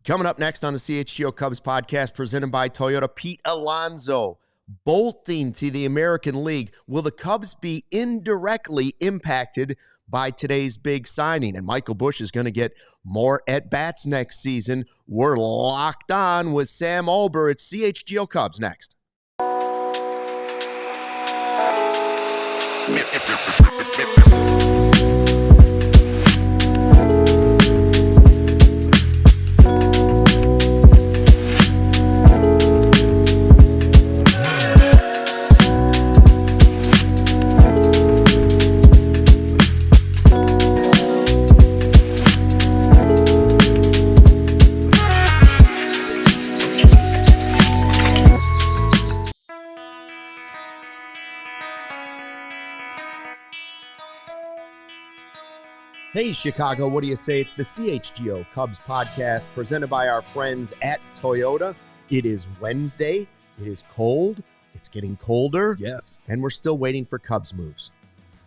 Coming up next on the CHGO Cubs podcast presented by Toyota, Pete Alonso bolting to the American League. Will the Cubs be indirectly impacted by today's big signing? And Michael Busch is going to get more at-bats next season. We're locked on with Sam Olbur at CHGO Cubs next. Hey, Chicago, what do you say? It's the CHGO Cubs podcast presented by our friends at Toyota. It is Wednesday. It is cold. It's getting colder. Yes. And we're still waiting for Cubs moves.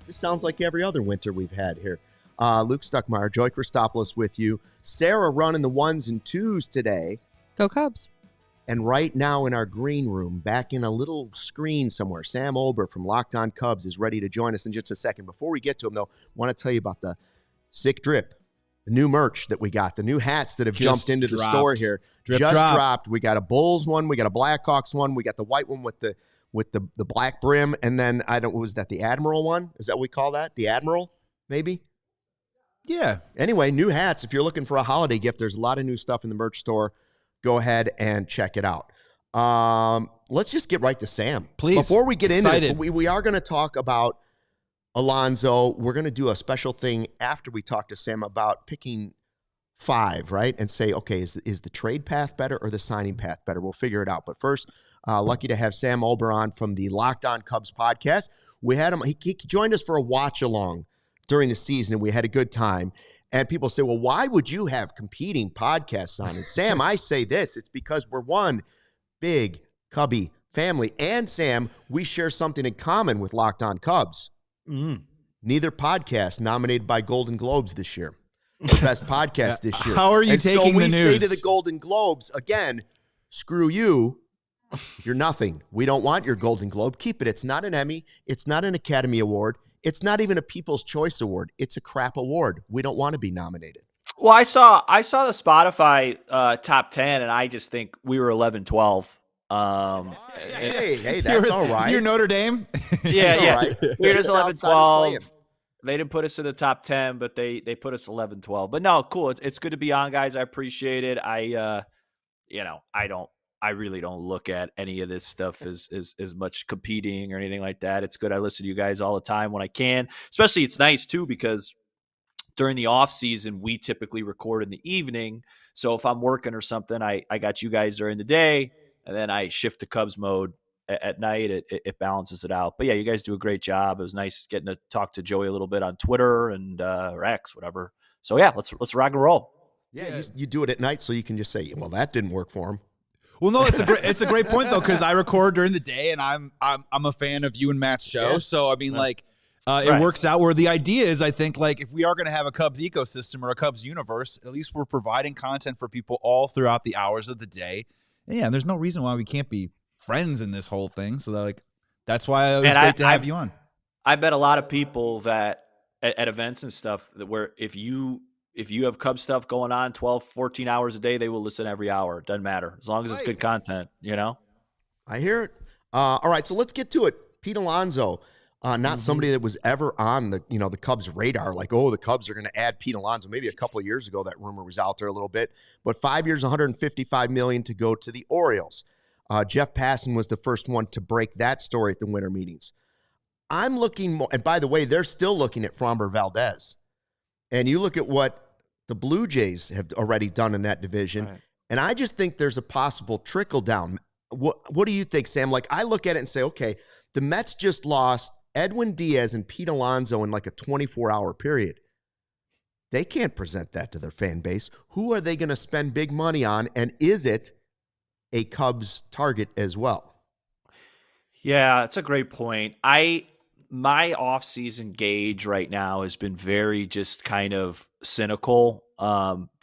This sounds like every other winter we've had here. Luke Stuckmeyer, Joey Christopoulos with you. Sarah running the ones and twos today. Go Cubs. And right now in our green room, back in a little screen somewhere, Sam Olbur from Locked On Cubs is ready to join us in just a second. Before we get to him, though, I want to tell you about the Sick Drip, the new merch that we got, the new hats that have jumped into the store here. Dropped. We got a Bulls one, we got a Blackhawks one, we got the white one with the black brim, and then what was that, the Admiral one? Is that what we call that? The Admiral, maybe? Yeah. Anyway, new hats. If you're looking for a holiday gift, there's a lot of new stuff in the merch store. Go ahead and check it out. Let's just get right to Sam. Please. Before we get into this, we are going to talk about Alonso. We're going to do a special thing after we talk to Sam about picking 5, right? And say, okay, is the trade path better or the signing path better? We'll figure it out. But first, lucky to have Sam Olbur on from the Locked On Cubs podcast. We had him. He joined us for a watch along during the season, and we had a good time. And people say, well, why would you have competing podcasts on? And Sam, I say this. It's because we're one big Cubby family. And Sam, we share something in common with Locked On Cubs. Neither podcast nominated by Golden Globes this year. The best podcast this year. How are you taking the news? So we say to the Golden Globes, again, screw you. You're nothing. We don't want your Golden Globe. Keep it. It's not an Emmy. It's not an Academy Award. It's not even a People's Choice Award. It's a crap award. We don't want to be nominated. Well, I saw the Spotify top 10, and I just think we were 11-12. Hey, that's all right. You're Notre Dame? Yeah. Right. We were just 11-12. They didn't put us in the top 10, but they put us 11-12. But no, cool. It's good to be on, guys. I appreciate it. I really don't look at any of this stuff as much competing or anything like that. It's good. I listen to you guys all the time when I can. Especially it's nice too because during the off season we typically record in the evening. So if I'm working or something, I got you guys during the day, and then I shift to Cubs mode at night. It balances it out. But yeah, you guys do a great job. It was nice getting to talk to Joey a little bit on Twitter and or X, whatever. So yeah, let's rock and roll. Yeah, you do it at night so you can just say, well, that didn't work for him. Well, no, it's a great point though, because I record during the day, and I'm a fan of you and Matt's show. Yeah. So I mean, it works out. Where the idea is, I think, like if we are going to have a Cubs ecosystem or a Cubs universe, at least we're providing content for people all throughout the hours of the day. And yeah, there's no reason why we can't be friends in this whole thing. So that's why it was great to have you on. I bet a lot of people that at events and stuff that where if you have Cubs stuff going on 12, 14 hours a day, they will listen every hour. Doesn't matter. As long as it's good content, you know? I hear it. All right, so let's get to it. Pete Alonso, not somebody that was ever on the Cubs radar, like, oh, the Cubs are going to add Pete Alonso. Maybe a couple of years ago that rumor was out there a little bit. But 5 years, $155 million to go to the Orioles. Jeff Passan was the first one to break that story at the winter meetings. I'm looking more, and by the way, they're still looking at Framber Valdez. And you look at what the Blue Jays have already done in that division, right, and I just think there's a possible trickle down. What do you think, Sam? Like, I look at it and say, okay, the Mets just lost Edwin Diaz and Pete Alonso in like a 24-hour period. They can't present that to their fan base. Who are they going to spend big money on, and is it a Cubs target as well? Yeah, it's a great point. my off-season gauge right now has been very just kind of cynical,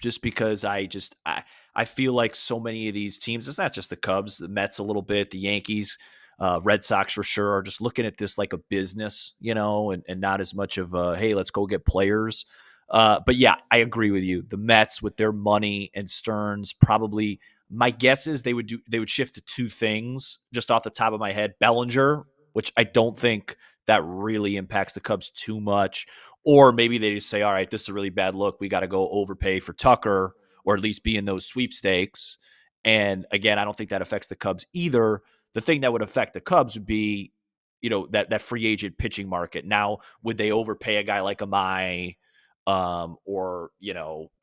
just because I feel like so many of these teams, it's not just the Cubs, the Mets a little bit, the Yankees, Red Sox for sure, are just looking at this like a business, and not as much of a, hey, let's go get players. But yeah, I agree with you. The Mets with their money and Stearns, probably my guess is they would shift to two things just off the top of my head. Bellinger, which I don't think that really impacts the Cubs too much. Or maybe they just say, all right, this is a really bad look. We got to go overpay for Tucker, or at least be in those sweepstakes. And again, I don't think that affects the Cubs either. The thing that would affect the Cubs would be, that free agent pitching market. Now, would they overpay a guy like Amai, or,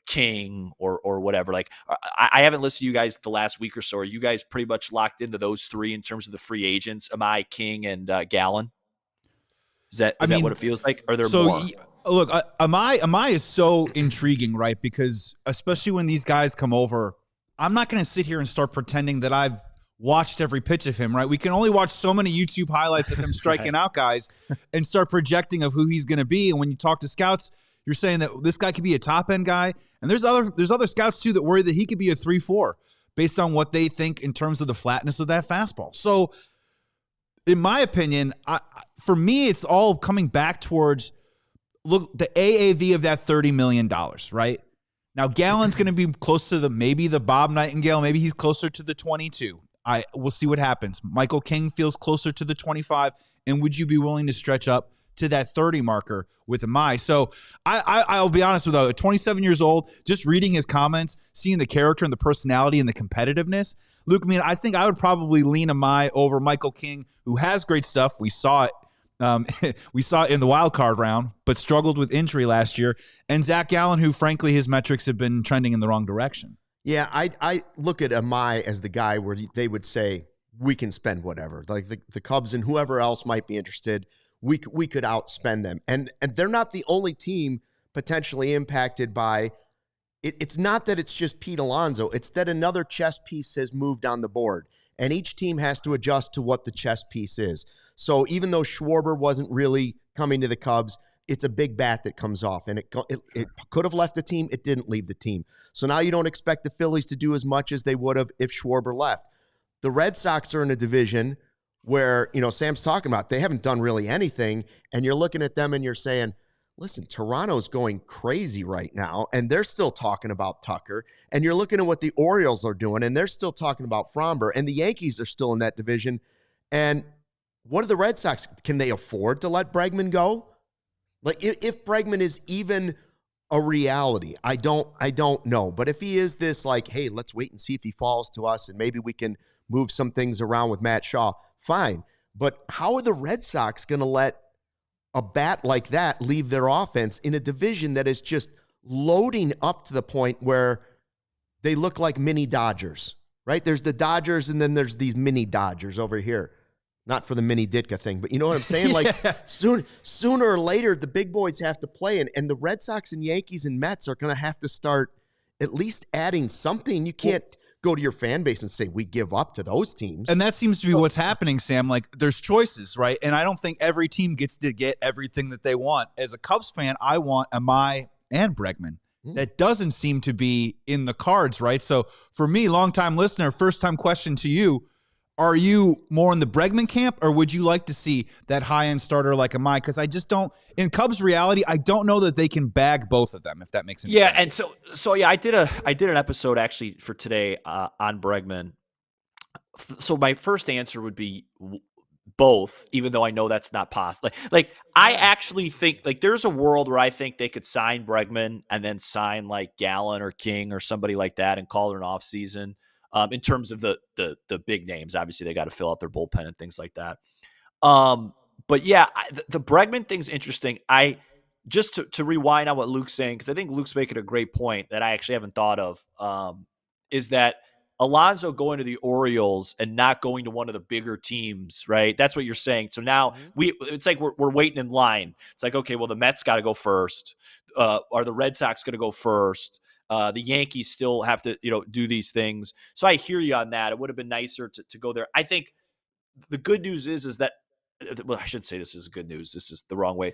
King or whatever? Like, I haven't listened to you guys the last week or so. Are you guys pretty much locked into those three in terms of the free agents? Amai, King, and Gallen? Is that what it feels like? Are there more? Look, Amai is so intriguing, right? Because especially when these guys come over, I'm not going to sit here and start pretending that I've watched every pitch of him, right? We can only watch so many YouTube highlights of him striking out guys and start projecting of who he's going to be. And when you talk to scouts, you're saying that this guy could be a top-end guy. And there's other scouts, too, that worry that he could be a 3-4 based on what they think in terms of the flatness of that fastball. So, in my opinion, for me, it's all coming back towards, look, the AAV of that $30 million, right? Now, Gallen's going to be close to maybe the Bob Nightingale. Maybe he's closer to the 22. We'll see what happens. Michael King feels closer to the 25. And would you be willing to stretch up to that 30 marker with Amai? So I'll be honest with you, at 27 years old, just reading his comments, seeing the character and the personality and the competitiveness, Luke, I think I would probably lean Amai over Michael King, who has great stuff. We saw it. We saw it in the wild card round, but struggled with injury last year. And Zach Gallen, who frankly his metrics have been trending in the wrong direction. Yeah, I look at Amai as the guy where they would say, we can spend whatever. Like the Cubs and whoever else might be interested, we could outspend them. And they're not the only team potentially impacted by it. It's not that it's just Pete Alonso. It's that another chess piece has moved on the board. And each team has to adjust to what the chess piece is. So even though Schwarber wasn't really coming to the Cubs, it's a big bat that comes off. And it could have left the team. It didn't leave the team. So now you don't expect the Phillies to do as much as they would have if Schwarber left. The Red Sox are in a division where, Sam's talking about, they haven't done really anything. And you're looking at them and you're saying, listen, Toronto's going crazy right now, and they're still talking about Tucker. And you're looking at what the Orioles are doing, and they're still talking about Fromber. And the Yankees are still in that division. And what are the Red Sox? Can they afford to let Bregman go? Like, if Bregman is even a reality, I don't know. But if he is this, like, hey, let's wait and see if he falls to us, and maybe we can move some things around with Matt Shaw, fine. But how are the Red Sox going to let a bat like that leave their offense in a division that is just loading up to the point where they look like mini Dodgers, right? There's the Dodgers, and then there's these mini Dodgers over here. Not for the mini Ditka thing, but you know what I'm saying? Yeah. Like sooner or later, the big boys have to play, and the Red Sox and Yankees and Mets are going to have to start at least adding something. You can't go to your fan base and say, we give up to those teams. And that seems to be what's happening, Sam. Like, there's choices, right? And I don't think every team gets to get everything that they want. As a Cubs fan, I want Amai and Bregman. That doesn't seem to be in the cards, right? So for me, longtime listener, first-time question to you, are you more in the Bregman camp, or would you like to see that high-end starter like Amai? Because I just don't – in Cubs reality, I don't know that they can bag both of them, if that makes any sense. Yeah, and so yeah, I did an episode actually for today on Bregman. So my first answer would be both, even though I know that's not possible. Like I actually think like there's a world where I think they could sign Bregman and then sign like Gallen or King or somebody like that and call it an offseason. In terms of the big names, obviously they got to fill out their bullpen and things like that. But yeah, the Bregman thing's interesting. I just to rewind on what Luke's saying, because I think Luke's making a great point that I actually haven't thought of, is that Alonso going to the Orioles and not going to one of the bigger teams, right? That's what you're saying. So now it's like we're waiting in line. It's like, okay, well, the Mets got to go first. Are the Red Sox going to go first? The Yankees still have to, do these things. So I hear you on that. It would have been nicer to go there. I think the good news is that well, I should say this is good news. This is the wrong way.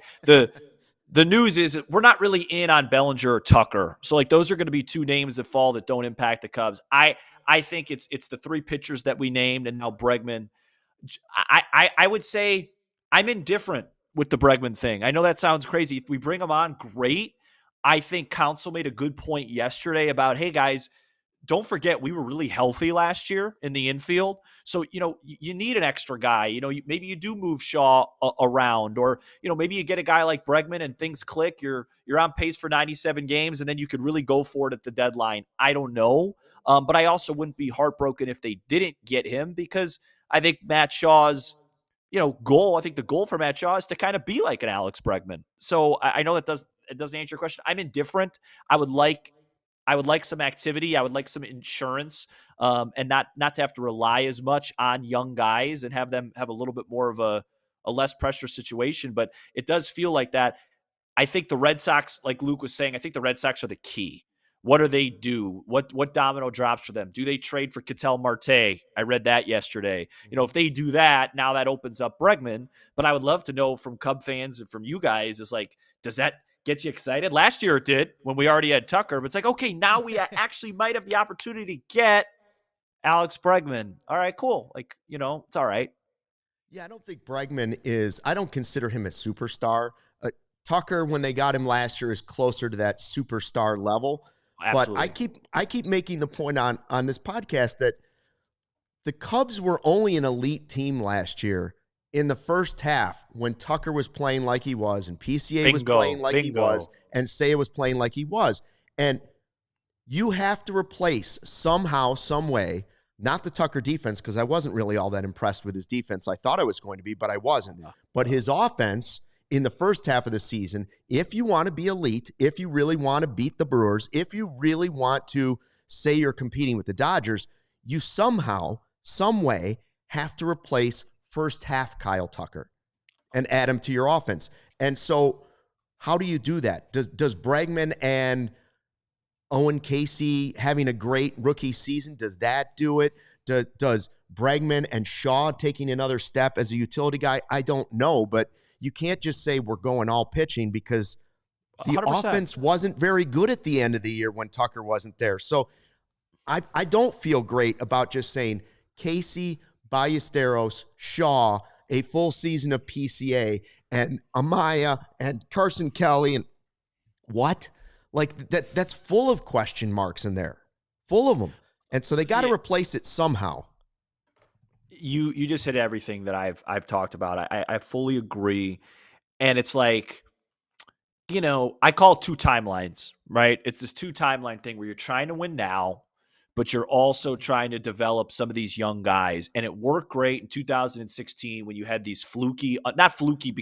The news is that we're not really in on Bellinger or Tucker. So like those are going to be two names that fall that don't impact the Cubs. I think it's the three pitchers that we named and now Bregman. I would say I'm indifferent with the Bregman thing. I know that sounds crazy. If we bring him on, great. I think Counsell made a good point yesterday about, hey guys, don't forget we were really healthy last year in the infield. So, you need an extra guy. Maybe you do move Shaw around, or, maybe you get a guy like Bregman and things click. You're on pace for 97 games, and then you could really go for it at the deadline. I don't know. But I also wouldn't be heartbroken if they didn't get him, because I think Matt Shaw's, goal, I think the goal for Matt Shaw is to kind of be like an Alex Bregman. So I know it doesn't answer your question. I'm indifferent. I would like some activity. I would like some insurance, and not to have to rely as much on young guys and have them have a little bit more of a less pressure situation. But it does feel like that. I think the Red Sox, like Luke was saying, I think the Red Sox are the key. What do they do? What domino drops for them? Do they trade for Ketel Marte? I read that yesterday. If they do that, now that opens up Bregman. But I would love to know from Cub fans and from you guys, is like, does that get you excited? Last year it did when we already had Tucker. But it's like, okay, now we actually might have the opportunity to get Alex Bregman. All right, cool. Like, it's all right. Yeah, I don't think Bregman is – I don't consider him a superstar. Tucker, when they got him last year, is closer to that superstar level. Absolutely. But I keep making the point on this podcast that the Cubs were only an elite team last year in the first half when Tucker was playing like he was and PCA was playing like he was and Seiya was playing like he was. And you have to replace somehow, some way, not the Tucker defense, because I wasn't really all that impressed with his defense. I thought I was going to be, but I wasn't. No. But his offense – in the first half of the season, if you want to be elite, if you really want to beat the Brewers, if you really want to say you're competing with the Dodgers, you somehow, some way, have to replace first half Kyle Tucker and add him to your offense. And so how do you do that? Does Bregman and Owen Casey having a great rookie season, does that do it? Does Bregman and Shaw taking another step as a utility guy? I don't know, but you can't just say we're going all pitching, because the 100%. offense wasn't very good at the end of the year when Tucker wasn't there. So I don't feel great about just saying Casey, Ballesteros, Shaw, a full season of PCA, and Amaya and Carson Kelly, and what? Like that's full of question marks in there. Full of them. And so they got to replace it somehow. You just hit everything that I've talked about. I fully agree. And it's like, I call it two timelines, right? It's this two timeline thing where you're trying to win now, but you're also trying to develop some of these young guys. And it worked great in 2016 when you had these fluky, not fluky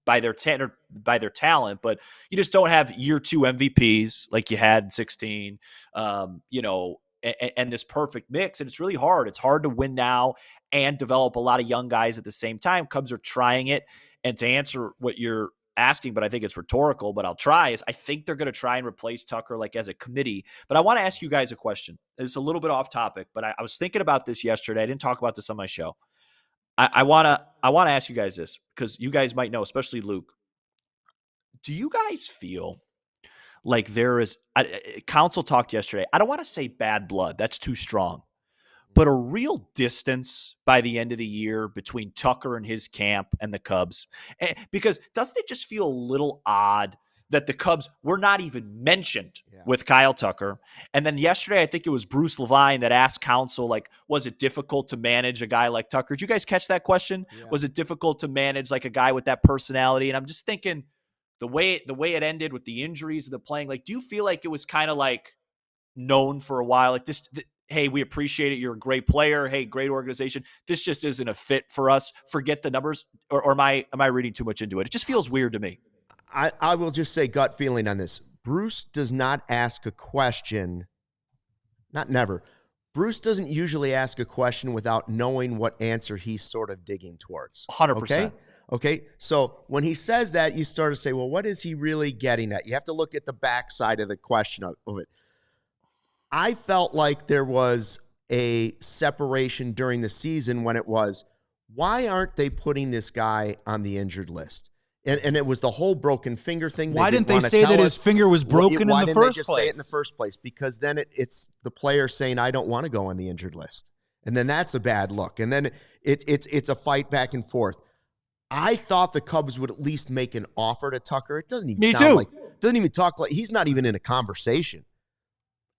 by their talent, but you just don't have year two MVPs like you had in 16, and this perfect mix. And it's really hard. It's hard to win now and develop a lot of young guys at the same time. Cubs are trying it. And to answer what you're asking, but I think it's rhetorical, but I'll try, is I think they're going to try and replace Tucker like as a committee. But I want to ask you guys a question. It's a little bit off topic, but I was thinking about this yesterday. I didn't talk about this on my show. I want to ask you guys this, because you guys might know, especially Luke. Do you guys feel like there is Counsell talked yesterday? I don't want to say bad blood. That's too strong. But a real distance by the end of the year between Tucker and his camp and the Cubs. Because doesn't it just feel a little odd that the Cubs were not even mentioned with Kyle Tucker? And then yesterday, I think it was Bruce Levine that asked Counsell, like, was it difficult to manage a guy like Tucker? Did you guys catch that question? Yeah. Was it difficult to manage like a guy with that personality? And I'm just thinking the way it ended with the injuries and the playing, like, do you feel like it was kind of like known for a while? Like this, hey, we appreciate it. You're a great player. Hey, great organization. This just isn't a fit for us. Forget the numbers. Or am I reading too much into it? It just feels weird to me. I will just say gut feeling on this. Bruce does not ask a question. Not never. Bruce doesn't usually ask a question without knowing what answer he's sort of digging towards. 100%. Okay. So when he says that, you start to say, well, what is he really getting at? You have to look at the backside of the question of it. I felt like there was a separation during the season when it was, why aren't they putting this guy on the injured list? And it was the whole broken finger thing. Why didn't they say that his finger was broken in the first place? Why didn't they just say it in the first place? Because then it's the player saying, I don't want to go on the injured list. And then that's a bad look. And then it's a fight back and forth. I thought the Cubs would at least make an offer to Tucker. It doesn't even sound like, doesn't even talk like, he's not even in a conversation.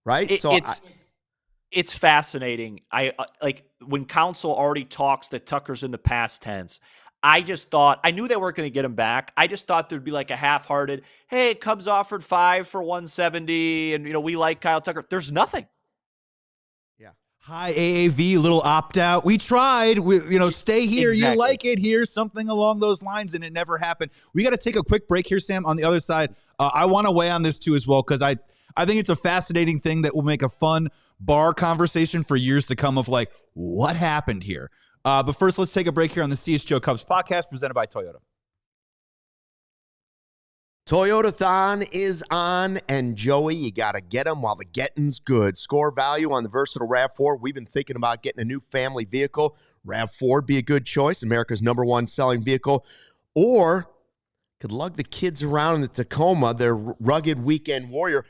Right? It's fascinating. I like when Counsell already talks that Tucker's in the past tense. I just thought, I knew they weren't going to get him back. I just thought there'd be like a half-hearted, hey, Cubs offered 5 for 170, and we like Kyle Tucker. There's nothing. Yeah. High AAV, little opt-out. We tried. Stay here. Exactly. You like it here. Something along those lines, and it never happened. We got to take a quick break here, Sam. On the other side, I want to weigh on this too as well, because I think it's a fascinating thing that will make a fun bar conversation for years to come of like, what happened here? But first, let's take a break here on the CHGO Cubs podcast presented by Toyota. Toyotathon is on, and Joey, you got to get them while the getting's good. Score value on the versatile RAV4. We've been thinking about getting a new family vehicle. RAV4 would be a good choice, America's #1 selling vehicle. Or could lug the kids around in the Tacoma, their rugged weekend warrior.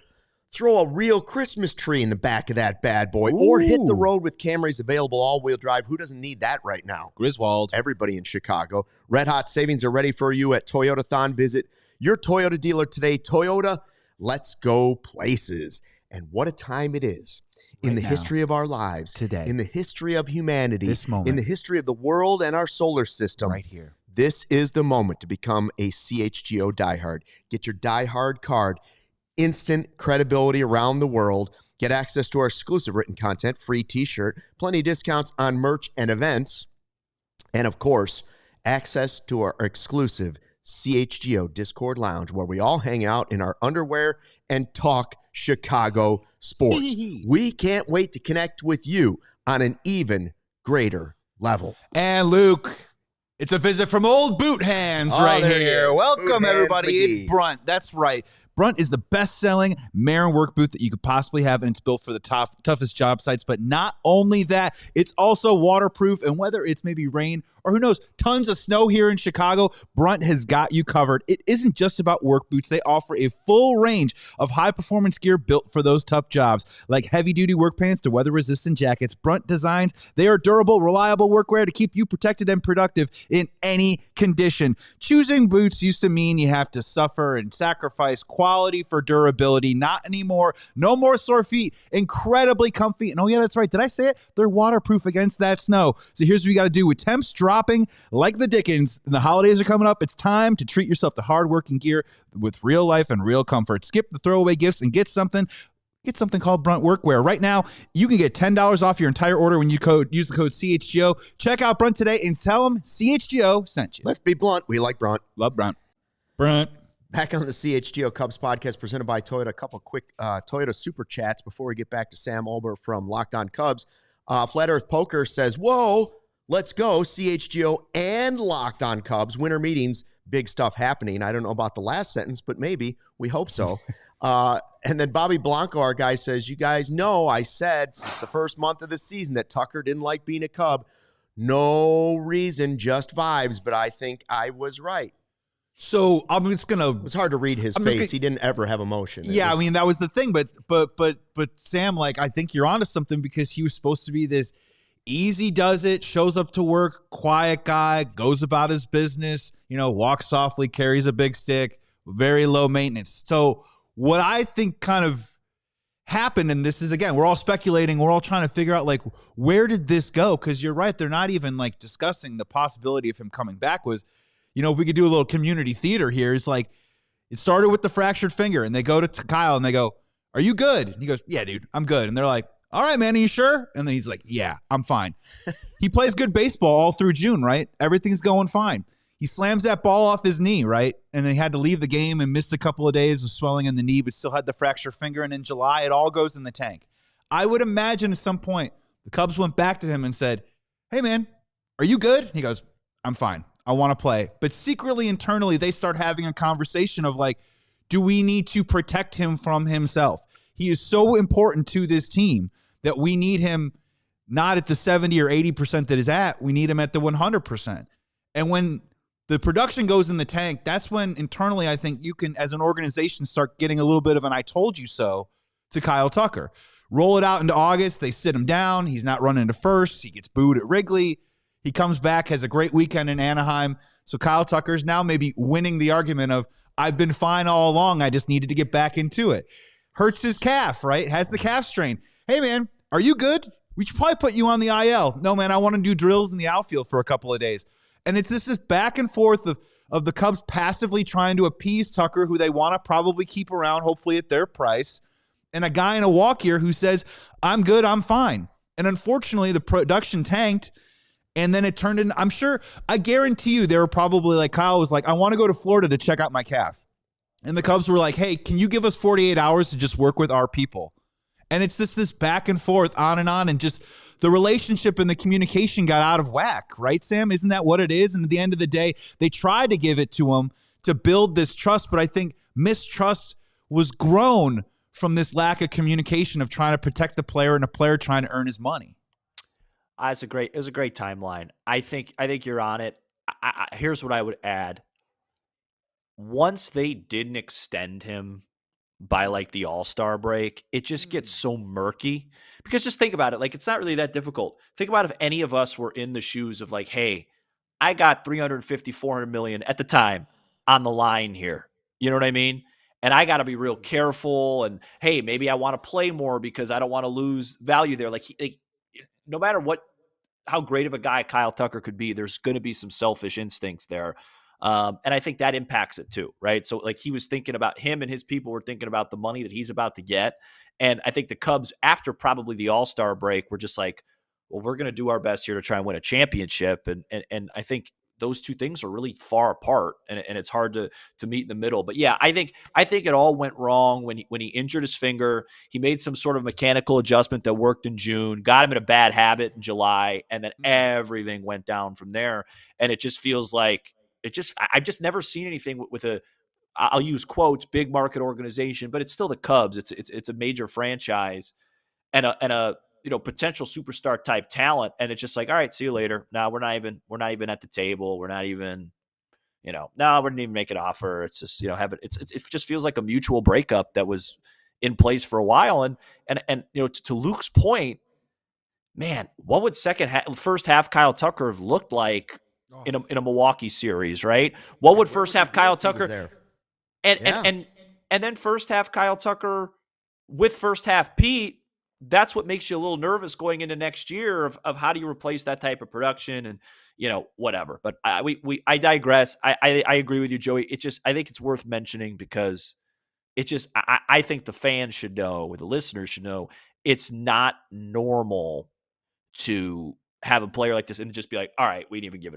Throw a real Christmas tree in the back of that bad boy. Ooh. Or hit the road with Camrys available all-wheel drive. Who doesn't need that right now? Griswold. Everybody in Chicago. Red hot savings are ready for you at Toyotathon. Visit your Toyota dealer today. Toyota, let's go places. And what a time it is in the history of our lives. Today. In the history of humanity. This moment. In the history of the world and our solar system. Right here. This is the moment to become a CHGO diehard. Get your diehard card. Instant credibility around the world. Get access to our exclusive written content, free t-shirt, plenty of discounts on merch and events, and of course, access to our exclusive CHGO Discord Lounge where we all hang out in our underwear and talk Chicago sports. We can't wait to connect with you on an even greater level. And Luke, it's a visit from Old Boot Hands right here. Welcome, everybody. It's Brunt. That's right. Brunt is the best-selling Marin work boot that you could possibly have, and it's built for the toughest job sites. But not only that, it's also waterproof, and whether it's maybe rain or who knows, tons of snow here in Chicago, Brunt has got you covered. It isn't just about work boots. They offer a full range of high-performance gear built for those tough jobs, like heavy-duty work pants to weather-resistant jackets. Brunt designs, they are durable, reliable workwear to keep you protected and productive in any condition. Choosing boots used to mean you have to suffer and sacrifice quality for durability. Not anymore. No more sore feet. Incredibly comfy. And oh yeah, that's right. Did I say it? They're waterproof against that snow. So here's what you got to do. With temps dropping like the Dickens and the holidays are coming up, it's time to treat yourself to hardworking gear with real life and real comfort. Skip the throwaway gifts and get something called Brunt Workwear. Right now, you can get $10 off your entire order when you use the code CHGO. Check out Brunt today and tell them CHGO sent you. Let's be blunt. We like Brunt. Love Brunt. Brunt. Back on the CHGO Cubs podcast presented by Toyota. A couple quick Toyota super chats before we get back to Sam Olbur from Locked On Cubs. Flat Earth Poker says, whoa, let's go. CHGO and Locked On Cubs. Winter meetings, big stuff happening. I don't know about the last sentence, but maybe. We hope so. And then Bobby Blanco, our guy, says, you guys know I said since the first month of the season that Tucker didn't like being a Cub. No reason, just vibes, but I think I was right. So I'm just gonna. It was hard to read his face. He didn't ever have emotion. I mean that was the thing. But Sam, like I think you're onto something because he was supposed to be this easy does it, shows up to work, quiet guy, goes about his business. Walks softly, carries a big stick, very low maintenance. So what I think kind of happened, and this is again, we're all speculating, we're all trying to figure out like where did this go? Because you're right, they're not even like discussing the possibility of him coming back. Was if we could do a little community theater here, it's like it started with the fractured finger, and they go to Kyle and they go, "Are you good?" And he goes, "Yeah, dude, I'm good." And they're like, "All right, man, are you sure?" And then he's like, "Yeah, I'm fine." He plays good baseball all through June, right? Everything's going fine. He slams that ball off his knee, right? And then he had to leave the game and missed a couple of days of swelling in the knee, but still had the fractured finger. And in July, it all goes in the tank. I would imagine at some point the Cubs went back to him and said, "Hey, man, are you good?" He goes, "I'm fine. I want to play." But secretly, internally, they start having a conversation of like, do we need to protect him from himself? He is so important to this team that we need him not at the 70 or 80% that is at. We need him at the 100%. And when the production goes in the tank, that's when internally I think you can, as an organization, start getting a little bit of an I told you so to Kyle Tucker. Roll it out into August. They sit him down. He's not running to first. He gets booed at Wrigley. He comes back, has a great weekend in Anaheim. So Kyle Tucker's now maybe winning the argument of, I've been fine all along. I just needed to get back into it. Hurts his calf, right? Has the calf strain. Hey, man, are you good? We should probably put you on the IL. No, man, I want to do drills in the outfield for a couple of days. And it's this back and forth of the Cubs passively trying to appease Tucker, who they want to probably keep around, hopefully at their price, and a guy in a walk here who says, I'm good, I'm fine. And unfortunately, the production tanked, and then it turned in. I guarantee you, they were probably like, Kyle was like, I want to go to Florida to check out my calf. And the Cubs were like, hey, can you give us 48 hours to just work with our people? And it's this back and forth, on, and just the relationship and the communication got out of whack, right, Sam? Isn't that what it is? And at the end of the day, they tried to give it to him to build this trust, but I think mistrust was grown from this lack of communication of trying to protect the player and a player trying to earn his money. It was a great timeline. I think you're on it. Here's what I would add. Once they didn't extend him by like the All-Star break, it just gets so murky. Because just think about it. Like, it's not really that difficult. Think about if any of us were in the shoes of like, hey, I got 350, 400 million at the time on the line here. You know what I mean? And I got to be real careful. And hey, maybe I want to play more because I don't want to lose value there. Like no matter how great of a guy Kyle Tucker could be, there's going to be some selfish instincts there. And I think that impacts it too, right? So like, he was thinking about him and his people were thinking about the money that he's about to get. And I think the Cubs, after probably the All-Star break, were just like, well, we're going to do our best here to try and win a championship. And I think those two things are really far apart, and it's hard to meet in the middle. But yeah, I think it all went wrong when he injured his finger. He made some sort of mechanical adjustment that worked in June, got him in a bad habit in July, and then everything went down from there. And it just feels like I've just never seen anything with I'll use quotes, big market organization, but it's still the Cubs. It's a major franchise and a potential superstar type talent. And it's just like, all right, see you later. No, we're not even at the table. We're not even, no, we didn't even make an offer. It's just, it just feels like a mutual breakup that was in place for a while. And to Luke's point, man, what would first half Kyle Tucker have looked like in a Milwaukee series, right? What would first half Kyle Tucker and then first half Kyle Tucker with first half Pete? That's what makes you a little nervous going into next year of how do you replace that type of production and whatever. But I digress. I agree with you, Joey. I think it's worth mentioning because I think the fans should know, or the listeners should know, it's not normal to have a player like this and just be like, all right, we didn't even give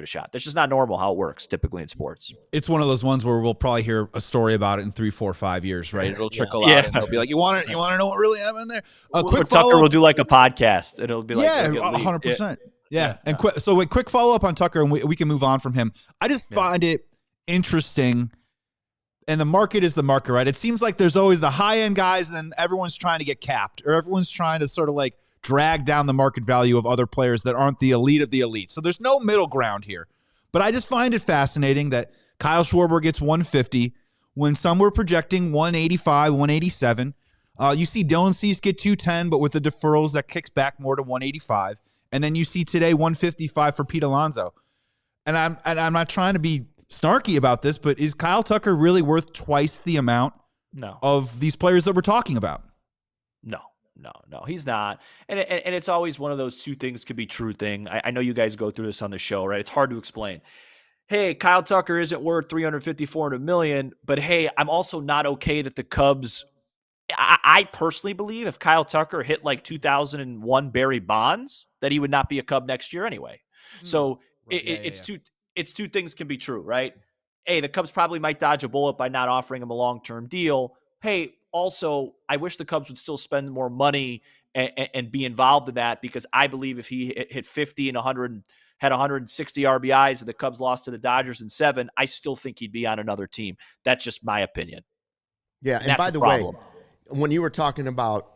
it a shot. That's just not normal how it works typically in sports. It's one of those ones where we'll probably hear a story about it in 3, 4, 5 years, right? It'll trickle out and they'll be like, you want to know what really happened there? Quick Tucker will do like a podcast. It'll be like, 100%. Yeah. And quick follow up on Tucker, and we can move on from him. I just find it interesting. And the market is the market, right? It seems like there's always the high end guys, and then everyone's trying to get capped, or everyone's trying to sort of like drag down the market value of other players that aren't the elite of the elite. So there's no middle ground here. But I just find it fascinating that Kyle Schwarber gets 150 when some were projecting 185, 187. You see Dylan Cease get 210, but with the deferrals, that kicks back more to 185. And then you see today 155 for Pete Alonso. And I'm not trying to be snarky about this, but is Kyle Tucker really worth twice the amount of these players that we're talking about? No, he's not. And it's always one of those two things could be true thing. I know you guys go through this on the show, right? It's hard to explain. Hey, Kyle Tucker isn't worth 350, 400 million, but hey, I'm also not okay that the Cubs, I personally believe if Kyle Tucker hit like 2001 Barry Bonds, that he would not be a Cub next year anyway. So it's two things can be true, right? Hey, the Cubs probably might dodge a bullet by not offering him a long-term deal. Hey, also, I wish the Cubs would still spend more money and be involved in that, because I believe if he hit 50 and 100, had 160 RBIs and the Cubs lost to the Dodgers in 7, I still think he'd be on another team. That's just my opinion. Yeah, and by the way, when you were talking about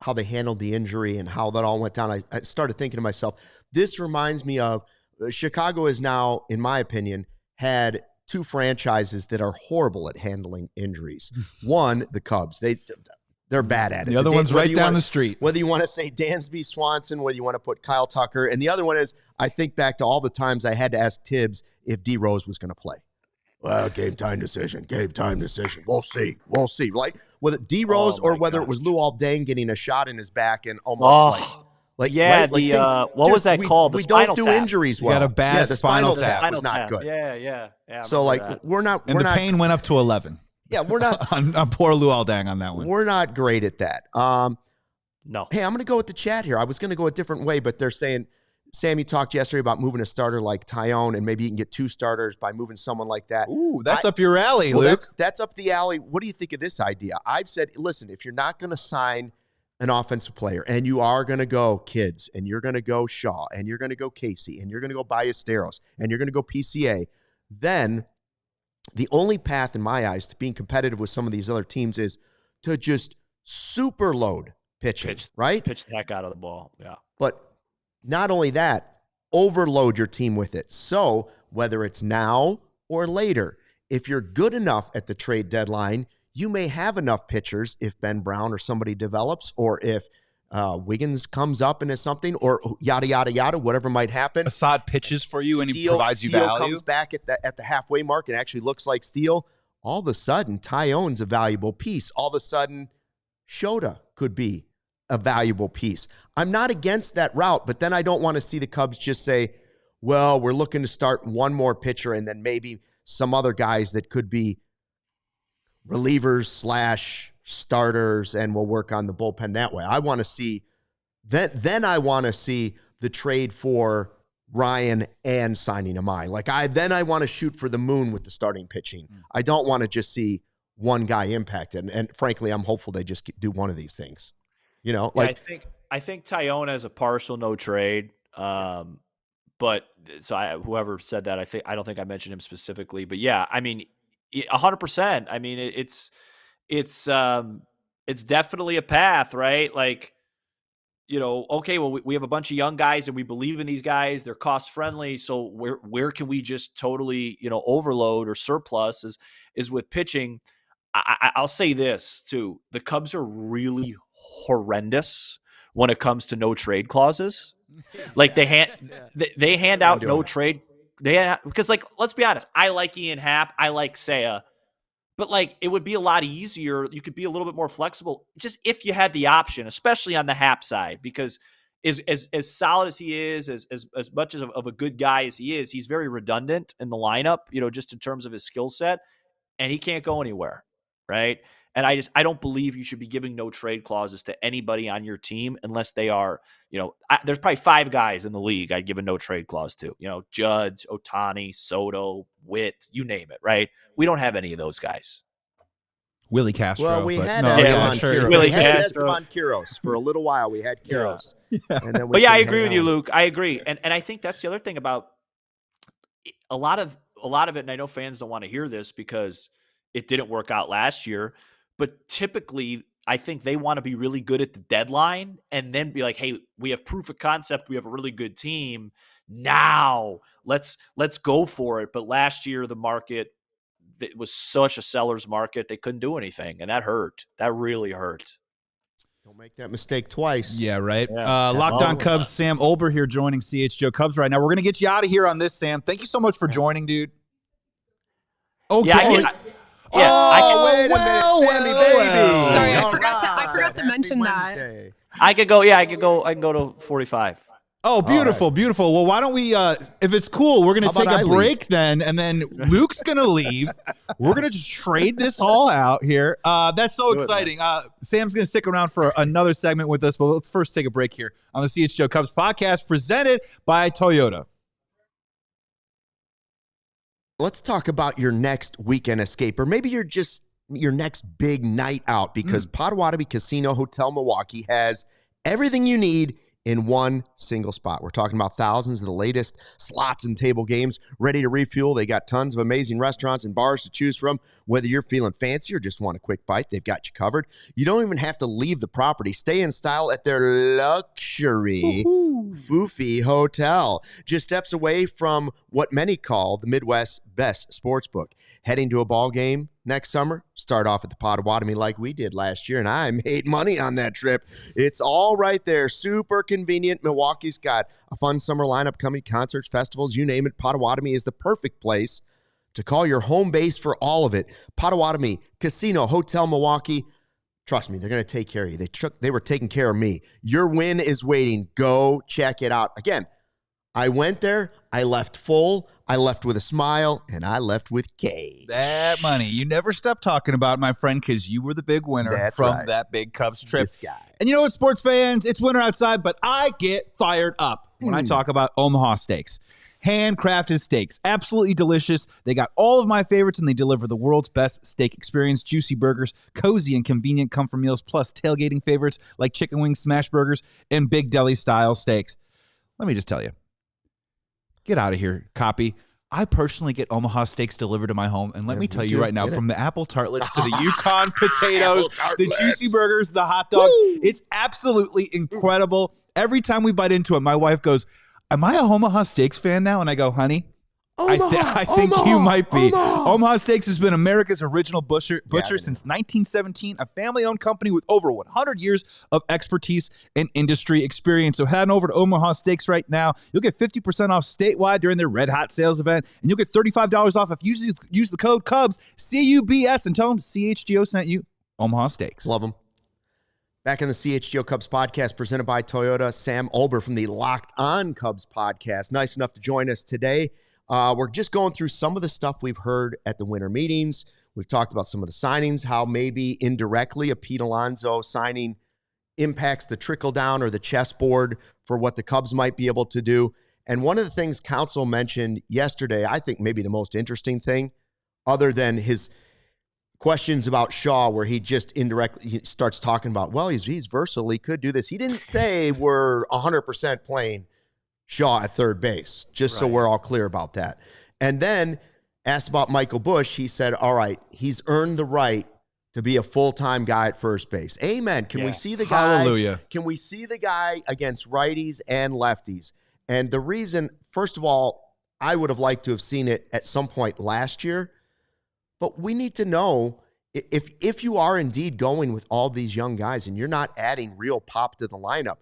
how they handled the injury and how that all went down, I started thinking to myself, this reminds me of Chicago is now, in my opinion, had two franchises that are horrible at handling injuries. One, the Cubs. They're bad at it. The other one's right down the street. Whether you want to say Dansby Swanson, whether you want to put Kyle Tucker, and the other one is, I think back to all the times I had to ask Tibbs if D Rose was going to play. Well, game time decision. We'll see. Like whether D Rose or whether it was Luol Deng getting a shot in his back and almost what was that called? We don't do injuries well. You got a bad spinal tap was not good. Yeah. So we're not. And the pain went up to 11. Yeah, we're not on poor Luol Deng on that one. We're not great at that. No. Hey, I'm going to go with the chat here. I was going to go a different way, but they're saying, Sam, you talked yesterday about moving a starter like Taillon, and maybe you can get two starters by moving someone like that. Ooh, that's up your alley, Luke. That's up the alley. What do you think of this idea? I've said, listen, if you're not going to sign an offensive player and you are going to go kids and you're going to go Shaw and you're going to go Casey and you're going to go Ballesteros and you're going to go PCA, then the only path in my eyes to being competitive with some of these other teams is to just super load pitching, right? Pitch the heck out of the ball, yeah. But not only that, overload your team with it. So whether it's now or later, if you're good enough at the trade deadline, you may have enough pitchers if Ben Brown or somebody develops, or if Wiggins comes up and is something, or yada, yada, yada, whatever might happen. Assad pitches for you and he Steele, provides you Steele value. Comes back at the halfway mark and actually looks like Steele. All of a sudden, Taillon's a valuable piece. All of a sudden, Shota could be a valuable piece. I'm not against that route, but then I don't want to see the Cubs just say, well, we're looking to start one more pitcher and then maybe some other guys that could be relievers / starters, and we'll work on the bullpen that way. I want to see that. Then I want to see the trade for Ryan and signing Amai. I want to shoot for the moon with the starting pitching. I don't want to just see one guy impacted. And frankly, I'm hopeful they just do one of these things. I think Taillon has a partial no trade. But so whoever said that, I don't think I mentioned him specifically. But yeah, I mean, 100%. I mean, it's definitely a path, right? Like, okay, well, we have a bunch of young guys and we believe in these guys. They're cost friendly. So where can we just totally, overload or surplus is with pitching. I'll say this too. The Cubs are really horrendous when it comes to no trade clauses. Like they hand out no trade. Because let's be honest, I like Ian Happ, I like Seiya, but it would be a lot easier. You could be a little bit more flexible just if you had the option, especially on the Happ side, because as solid as he is, as much of a good guy as he is, he's very redundant in the lineup, just in terms of his skill set, and he can't go anywhere, right? And I don't believe you should be giving no trade clauses to anybody on your team unless they are, there's probably 5 guys in the league I'd give a no trade clause to, Judge, Ohtani, Soto, Witt, you name it, right? We don't have any of those guys. Willie Castro. Well, we had Esteban Quiros for a little while. We had Quiros. Yeah. And then I agree with you, Luke. I agree. And I think that's the other thing about a lot of it, and I know fans don't want to hear this because it didn't work out last year, but typically I think they want to be really good at the deadline and then be like, hey, we have proof of concept. We have a really good team. Now let's go for it. But last year, the market, it was such a seller's market. They couldn't do anything. And that hurt. That really hurt. Don't make that mistake twice. Yeah, right. Yeah. Locked On Cubs, Sam Olbur here joining CHGO Cubs right now. We're going to get you out of here on this, Sam. Thank you so much for joining, dude. Okay. Wait a minute, Sammy baby. Sorry, I forgot to mention that. I can go to 45. Oh, beautiful, beautiful. Well, why don't we, if it's cool, we're going to take a break then, and then Luke's going to leave. We're going to just trade this all out here. That's so exciting. Sam's going to stick around for another segment with us, but let's first take a break here on the CHGO Cubs podcast presented by Toyota. Let's talk about your next weekend escape, or maybe you're just your next big night out, because Potawatomi Casino Hotel Milwaukee has everything you need in one single spot. We're talking about thousands of the latest slots and table games ready to refuel. They got tons of amazing restaurants and bars to choose from. Whether you're feeling fancy or just want a quick bite, they've got you covered. You don't even have to leave the property. Stay in style at their luxury Foofy Hotel, just steps away from what many call the Midwest's best sportsbook. Heading to a ball game next summer? Start off at the Potawatomi like we did last year, and I made money on that trip. It's all right there. Super convenient. Milwaukee's got a fun summer lineup coming, concerts, festivals, you name it. Potawatomi is the perfect place to call your home base for all of it. Potawatomi Casino Hotel Milwaukee. Trust me, they're going to take care of you. They were taking care of me. Your win is waiting. Go check it out. Again, I went there. I left full. I left with a smile, and I left with cash. That money. You never stop talking about, my friend, because you were the big winner that big Cubs trip. This guy. And you know what, sports fans? It's winter outside, but I get fired up when I talk about Omaha Steaks. Handcrafted steaks. Absolutely delicious. They got all of my favorites, and they deliver the world's best steak experience. Juicy burgers, cozy and convenient comfort meals, plus tailgating favorites like chicken wings, smash burgers, and big deli-style steaks. Let me just tell you. Get out of here, copy. I personally get Omaha Steaks delivered to my home, and let me tell you right now, from the apple tartlets to the Yukon potatoes, the juicy burgers, the hot dogs, it's absolutely incredible. Every time we bite into it, my wife goes, "Am I a Omaha Steaks fan now?" And I go, "Honey, I think you might be." Omaha Steaks has been America's original butcher since 1917, a family-owned company with over 100 years of expertise and industry experience. So head on over to Omaha Steaks right now. You'll get 50% off statewide during their Red Hot sales event, and you'll get $35 off if you use the code CUBS, CUBS, and tell them CHGO sent you. Omaha Steaks. Love them. Back in the CHGO Cubs podcast presented by Toyota, Sam Olbur from the Locked On Cubs podcast. Nice enough to join us today. We're just going through some of the stuff we've heard at the winter meetings. We've talked about some of the signings, how maybe indirectly a Pete Alonso signing impacts the trickle down or the chessboard for what the Cubs might be able to do. And one of the things Counsell mentioned yesterday, I think maybe the most interesting thing, other than his questions about Shaw, where he just indirectly starts talking about, well, he's versatile, he could do this. He didn't say we're 100% playing Shaw at third base, just so we're all clear about that. And then asked about Michael Busch, he said, all right, he's earned the right to be a full-time guy at first base. Amen. Can we see the guy? Hallelujah. Can we see the guy against righties and lefties? And the reason, first of all, I would have liked to have seen it at some point last year, but we need to know if you are indeed going with all these young guys and you're not adding real pop to the lineup,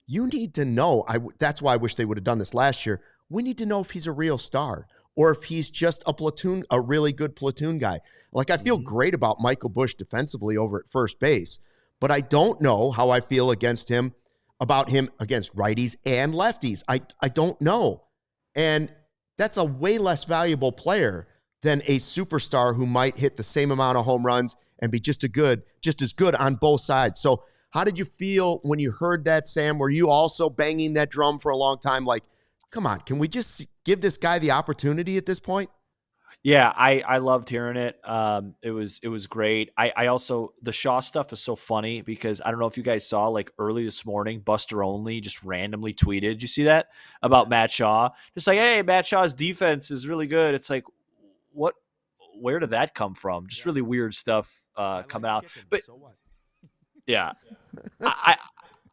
you need to know, that's why I wish they would have done this last year. We need to know if he's a real star or if he's just a really good platoon guy. Like, I feel great about Michael Busch defensively over at first base, but I don't know how I feel about him against righties and lefties. I don't know. And that's a way less valuable player than a superstar who might hit the same amount of home runs and be just as good on both sides. So how did you feel when you heard that, Sam? Were you also banging that drum for a long time? Like, come on, can we just give this guy the opportunity at this point? Yeah, I loved hearing it. It was great. I also, the Shaw stuff is so funny because I don't know if you guys saw, like, early this morning, Buster Only just randomly tweeted. Did you see that about Matt Shaw? Just like, hey, Matt Shaw's defense is really good. It's like, what? Where did that come from? Just really weird stuff coming out. But so what? Yeah,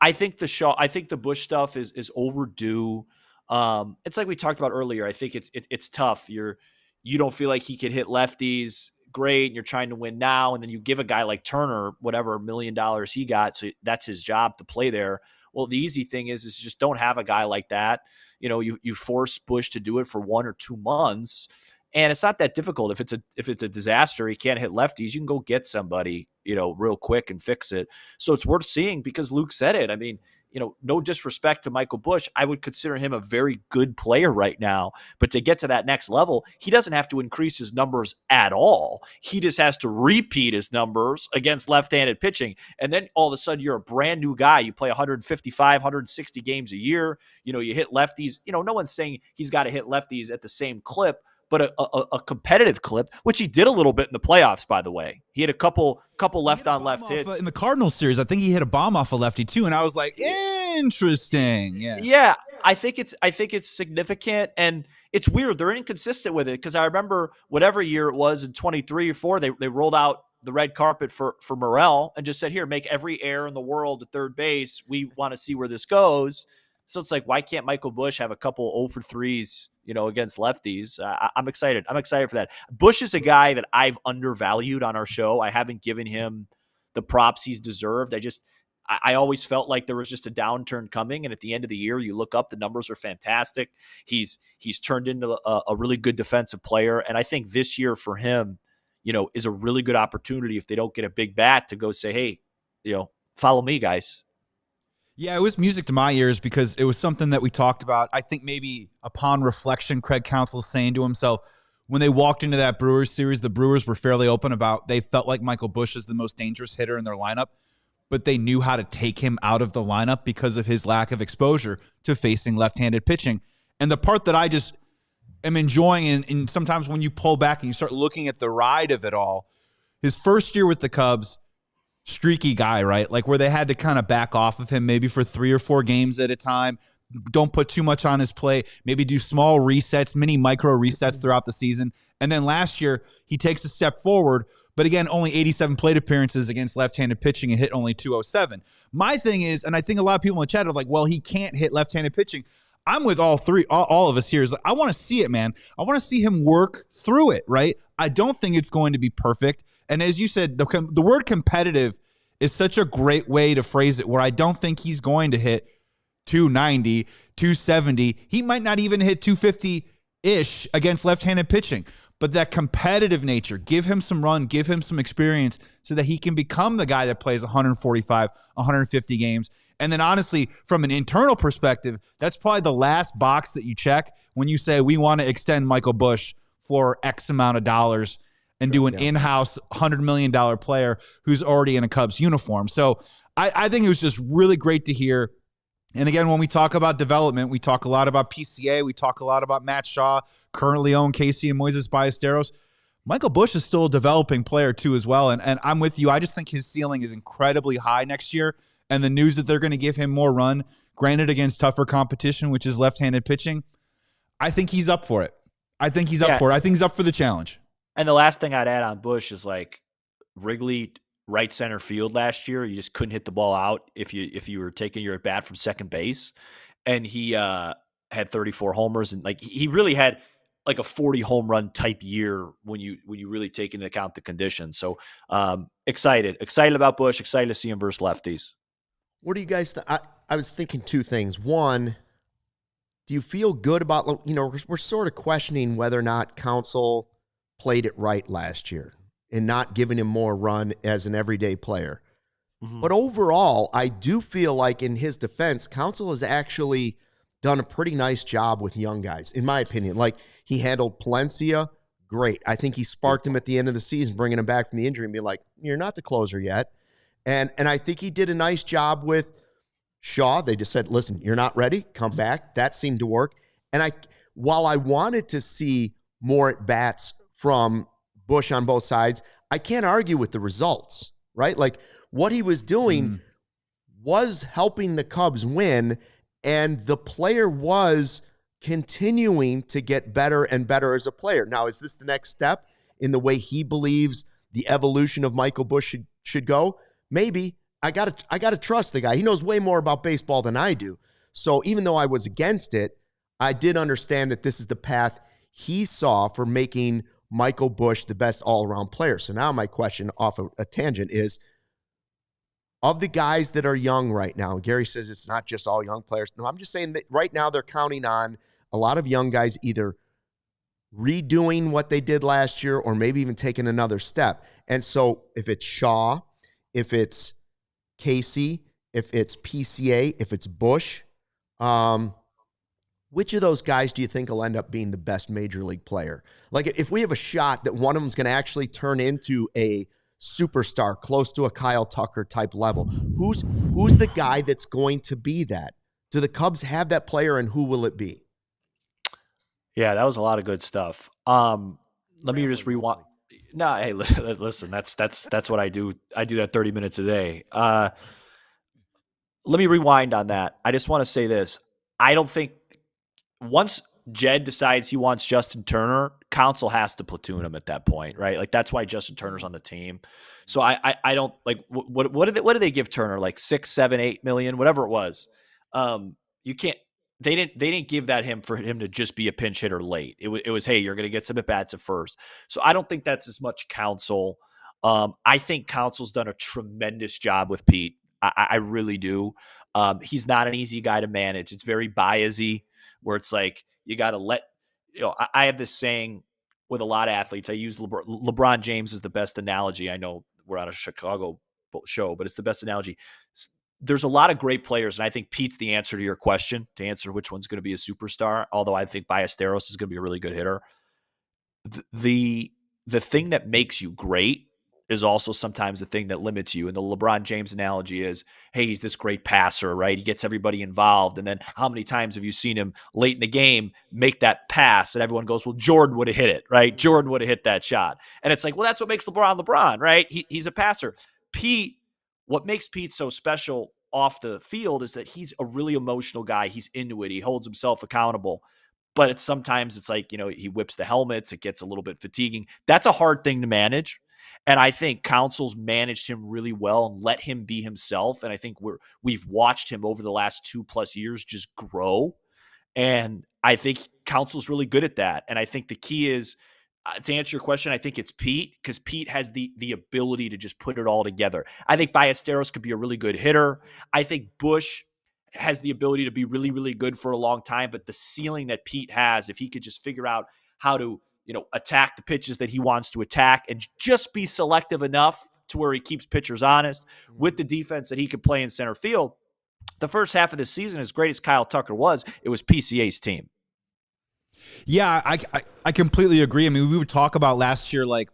I think the Busch stuff is overdue. It's like we talked about earlier. I think it's tough. You don't feel like he could hit lefties great, and you're trying to win now, and then you give a guy like Turner whatever $1 million he got, so that's his job to play there. Well, the easy thing is just don't have a guy like that. You know, you force Busch to do it for 1 or 2 months. And it's not that difficult. If it's a disaster, he can't hit lefties, you can go get somebody, real quick and fix it. So it's worth seeing because Luke said it. I mean, no disrespect to Michael Busch, I would consider him a very good player right now. But to get to that next level, he doesn't have to increase his numbers at all. He just has to repeat his numbers against left-handed pitching. And then all of a sudden you're a brand new guy. You play 155, 160 games a year. You hit lefties. No one's saying he's got to hit lefties at the same clip. but a competitive clip, which he did a little bit in the playoffs, by the way. He had a couple left on left hits. In the Cardinals series, I think he hit a bomb off a lefty too, and I was like, interesting. Yeah. I think it's significant, and it's weird. They're inconsistent with it because I remember whatever year it was in 23 or 4, they rolled out the red carpet for Morel and just said, here, make every error in the world at third base. We want to see where this goes. So it's like, why can't Michael Busch have a couple 0 for 3s, against lefties? I'm excited. I'm excited for that. Busch is a guy that I've undervalued on our show. I haven't given him the props he's deserved. I always felt like there was just a downturn coming. And at the end of the year, you look up, the numbers are fantastic. He's turned into a really good defensive player. And I think this year for him, is a really good opportunity if they don't get a big bat to go say, hey, follow me, guys. Yeah, it was music to my ears because it was something that we talked about. I think maybe upon reflection, Craig Counsell saying to himself, when they walked into that Brewers series, the Brewers were fairly open about they felt like Michael Busch is the most dangerous hitter in their lineup, but they knew how to take him out of the lineup because of his lack of exposure to facing left-handed pitching. And the part that I just am enjoying, and sometimes when you pull back and you start looking at the ride of it all, his first year with the Cubs, streaky guy, right? Like where they had to kind of back off of him maybe for 3 or 4 games at a time. Don't put too much on his plate. Maybe do small resets, mini micro resets throughout the season. And then last year, he takes a step forward, but again, only 87 plate appearances against left-handed pitching and hit only 207. My thing is, and I think a lot of people in the chat are like, well, he can't hit left-handed pitching. I'm with all of us here. Is like, I want to see it, man. I want to see him work through it, right? I don't think it's going to be perfect. And as you said, the word competitive is such a great way to phrase it, where I don't think he's going to hit 290, 270. He might not even hit 250-ish against left-handed pitching. But that competitive nature, give him some run, give him some experience so that he can become the guy that plays 145, 150 games. And then honestly, from an internal perspective, that's probably the last box that you check when you say we want to extend Michael Busch for X amount of dollars and do an in-house $100 million player who's already in a Cubs uniform. So I think it was just really great to hear. And again, when we talk about development, we talk a lot about PCA. We talk a lot about Matt Shaw, currently own Casey and Moises Ballesteros. Michael Busch is still a developing player too as well. And I'm with you. I just think his ceiling is incredibly high next year. And the news that they're going to give him more run, granted against tougher competition, which is left-handed pitching, I think he's up for it. I think he's up for it. I think he's up for the challenge. And the last thing I'd add on Busch is like Wrigley right center field last year. You just couldn't hit the ball out if you were taking your at bat from second base. And he had 34 homers, and like he really had like a 40 home run type year when you really take into account the conditions. So excited about Busch, excited to see him versus lefties. What do you guys think? I was thinking 2 things. One, do you feel good about, we're sort of questioning whether or not Counsell played it right last year and not giving him more run as an everyday player. Mm-hmm. But overall, I do feel like in his defense, Counsell has actually done a pretty nice job with young guys, in my opinion. Like, he handled Palencia great. I think he sparked him at the end of the season, bringing him back from the injury and being like, you're not the closer yet. And I think he did a nice job with Shaw. They just said, listen, you're not ready, come back. That seemed to work. And while I wanted to see more at-bats from Busch on both sides, I can't argue with the results, right? Like, what he was doing was helping the Cubs win, and the player was continuing to get better and better as a player. Now, is this the next step in the way he believes the evolution of Michael Busch should go? Maybe. I gotta trust the guy. He knows way more about baseball than I do. So even though I was against it, I did understand that this is the path he saw for making Michael Busch the best all-around player. So now my question off of a tangent is, of the guys that are young right now, Gary says it's not just all young players. No, I'm just saying that right now they're counting on a lot of young guys either redoing what they did last year or maybe even taking another step. And so if it's Shaw, if it's Casey, if it's PCA, if it's Busch, which of those guys do you think will end up being the best major league player? Like, if we have a shot that one of them is going to actually turn into a superstar close to a Kyle Tucker type level, who's the guy that's going to be that? Do the Cubs have that player, and who will it be? Yeah, that was a lot of good stuff. Let me just rewind. No, hey, listen, that's what I do. I do that 30 minutes a day. Let me rewind on that. I just want to say this. I don't think once Jed decides he wants Justin Turner, Counsell has to platoon him at that point, right? Like that's why Justin Turner's on the team. So I don't like what do they give Turner, like 6, 7, 8 million, whatever it was. You can't. They didn't give that him for him to just be a pinch hitter late. It was hey, you're going to get some at bats at first. So I don't think that's as much Counsell. I think Counsell's done a tremendous job with Pete. I really do. He's not an easy guy to manage. It's very biasy, where it's like you got to let. I have this saying with a lot of athletes. I use LeBron James is the best analogy. I know we're on a Chicago show, but it's the best analogy. There's a lot of great players, and I think Pete's the answer to your question, to answer which one's going to be a superstar, although I think Ballesteros is going to be a really good hitter. The thing that makes you great is also sometimes the thing that limits you. And the LeBron James analogy is, hey, he's this great passer, right? He gets everybody involved. And then how many times have you seen him late in the game make that pass? And everyone goes, well, Jordan would have hit it, right? Jordan would have hit that shot. And it's like, well, that's what makes LeBron, right? He's a passer. Pete, what makes Pete so special off the field is that he's a really emotional guy. He's into it. He holds himself accountable. But sometimes it's like, he whips the helmets. It gets a little bit fatiguing. That's a hard thing to manage. And I think Counsell's managed him really well and let him be himself. And I think we've watched him over the last 2+ years just grow. And I think Counsell's really good at that. And I think the key is, to answer your question, I think it's Pete, because Pete has the ability to just put it all together. I think Ballesteros could be a really good hitter. I think Busch has the ability to be really, really good for a long time. But the ceiling that Pete has, if he could just figure out how to, attack the pitches that he wants to attack and just be selective enough to where he keeps pitchers honest with the defense that he could play in center field. The first half of the season, as great as Kyle Tucker was, it was PCA's team. Yeah, I completely agree. I mean, we would talk about last year, like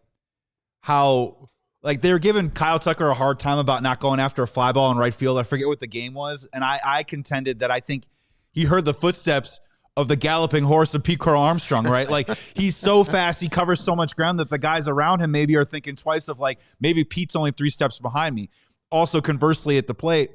how they were giving Kyle Tucker a hard time about not going after a fly ball in right field. I forget what the game was. And I contended that I think he heard the footsteps of the galloping horse of Pete Carl Armstrong, right? Like he's so fast, he covers so much ground that the guys around him maybe are thinking twice of like, maybe Pete's only 3 steps behind me. Also, conversely, at the plate,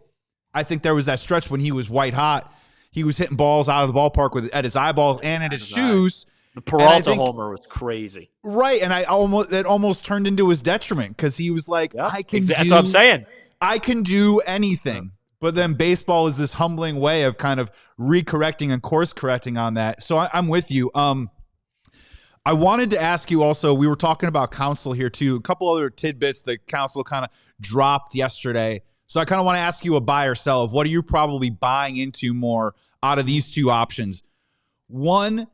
I think there was that stretch when he was white hot. He was hitting balls out of the ballpark at his eyeballs and at his shoes. The Peralta homer was crazy. Right, and it almost turned into his detriment because he was like, that's what I'm saying. I can do anything. Yeah. But then baseball is this humbling way of kind of recorrecting and course correcting on that. So I'm with you. I wanted to ask you also, we were talking about Counsell here too. A couple other tidbits that Counsell kind of dropped yesterday. So I kind of want to ask you a buy or sell of what are you probably buying into more out of these two options? One,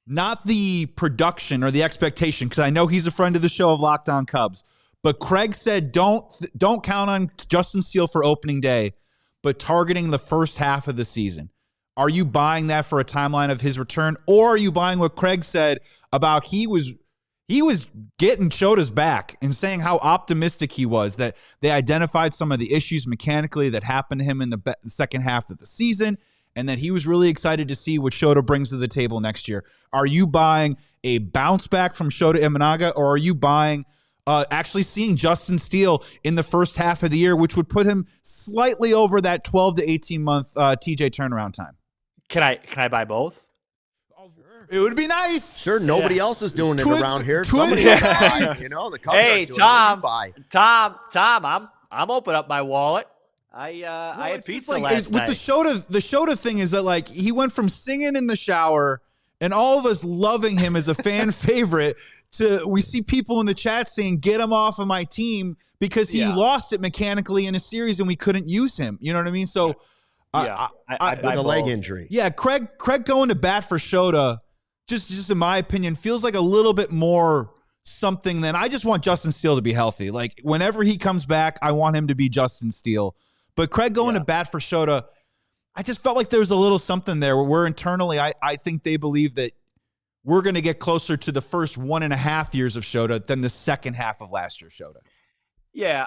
not the production or the expectation, because I know he's a friend of the show of Locked On Cubs, but Craig said don't count on Justin Steele for opening day, but targeting the first half of the season. Are you buying that for a timeline of his return, or are you buying what Craig said about he was getting Shota's back and saying how optimistic he was that they identified some of the issues mechanically that happened to him in the second half of the season, and that he was really excited to see what Shota brings to the table next year? Are you buying a bounce back from Shota Imanaga, or are you buying actually seeing Justin Steele in the first half of the year, which would put him slightly over that 12 to 18-month TJ turnaround time? Can I buy both? It would be nice. Sure, nobody else is doing it around here. Somebody else buy, the Cubs hey, Tom, I'm opening up my wallet. I had pizza last night. With the Shota thing is that like he went from singing in the shower and all of us loving him as a fan favorite to we see people in the chat saying get him off of my team because he lost it mechanically in a series and we couldn't use him. You know what I mean? So with a leg injury. Yeah, Craig going to bat for Shota, just in my opinion, feels like a little bit more something than I just want Justin Steele to be healthy. Like whenever he comes back, I want him to be Justin Steele. But Craig going to bat for Shota, I just felt like there was a little something there where internally I think they believe that we're going to get closer to the first 1.5 years of Shota than the second half of last year's Shota. Yeah.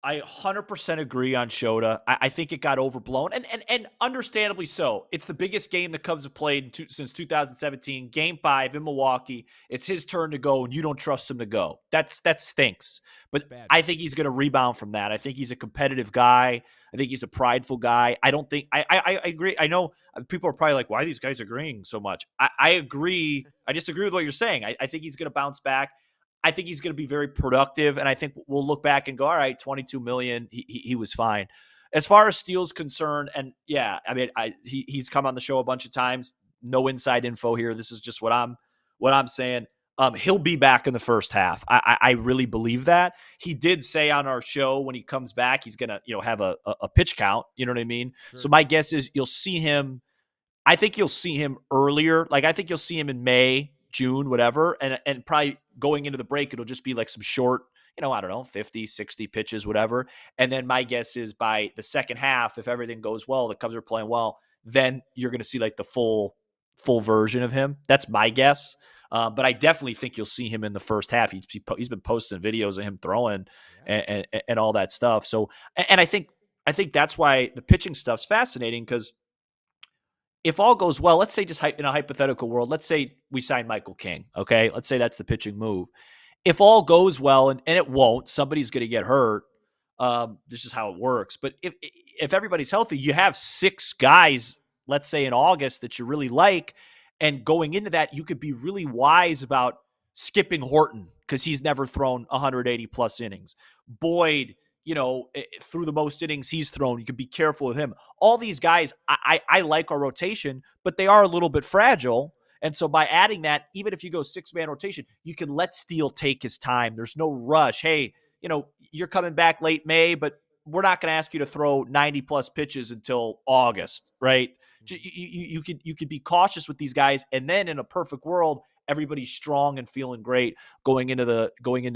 I 100% agree on Shota. I think it got overblown, and understandably so. It's the biggest game the Cubs have played since 2017. Game 5 in Milwaukee. It's his turn to go, and you don't trust him to go. That stinks. But I think he's going to rebound from that. I think he's a competitive guy. I think he's a prideful guy. I don't think I agree. I know people are probably like, why are these guys agreeing so much? I agree. I disagree with what you're saying. I think he's going to bounce back. I think he's going to be very productive, and I think we'll look back and go, all right, $22 million, he was fine. As far as Steele's concerned, and yeah, I mean, he's come on the show a bunch of times. No inside info here. This is just what I'm saying. He'll be back in the first half. I really believe that. He did say on our show when he comes back, he's gonna have a pitch count. You know what I mean? Sure. So my guess is you'll see him. I think you'll see him earlier. Like I think you'll see him in May, June, whatever, and probably going into the break, it'll just be like some short, I don't know, 50, 60 pitches, whatever. And then my guess is by the second half, if everything goes well, the Cubs are playing well, then you're going to see like the full version of him. That's my guess. But I definitely think you'll see him in the first half. He's been posting videos of him throwing and all that stuff. So, and I think that's why the pitching stuff's fascinating, because if all goes well, let's say just in a hypothetical world, let's say we sign Michael King, okay? Let's say that's the pitching move. If all goes well, and it won't, somebody's going to get hurt. This is how it works. But if everybody's healthy, you have 6 guys, let's say in August, that you really like, and going into that, you could be really wise about skipping Horton because he's never thrown 180-plus innings. Boyd, through the most innings he's thrown, you can be careful with him. All these guys, I like our rotation, but they are a little bit fragile. And so by adding that, even if you go 6-man rotation, you can let Steele take his time. There's no rush. Hey, you're coming back late May, but we're not going to ask you to throw 90-plus pitches until August, right? You could be cautious with these guys. And then in a perfect world, everybody's strong and feeling great going into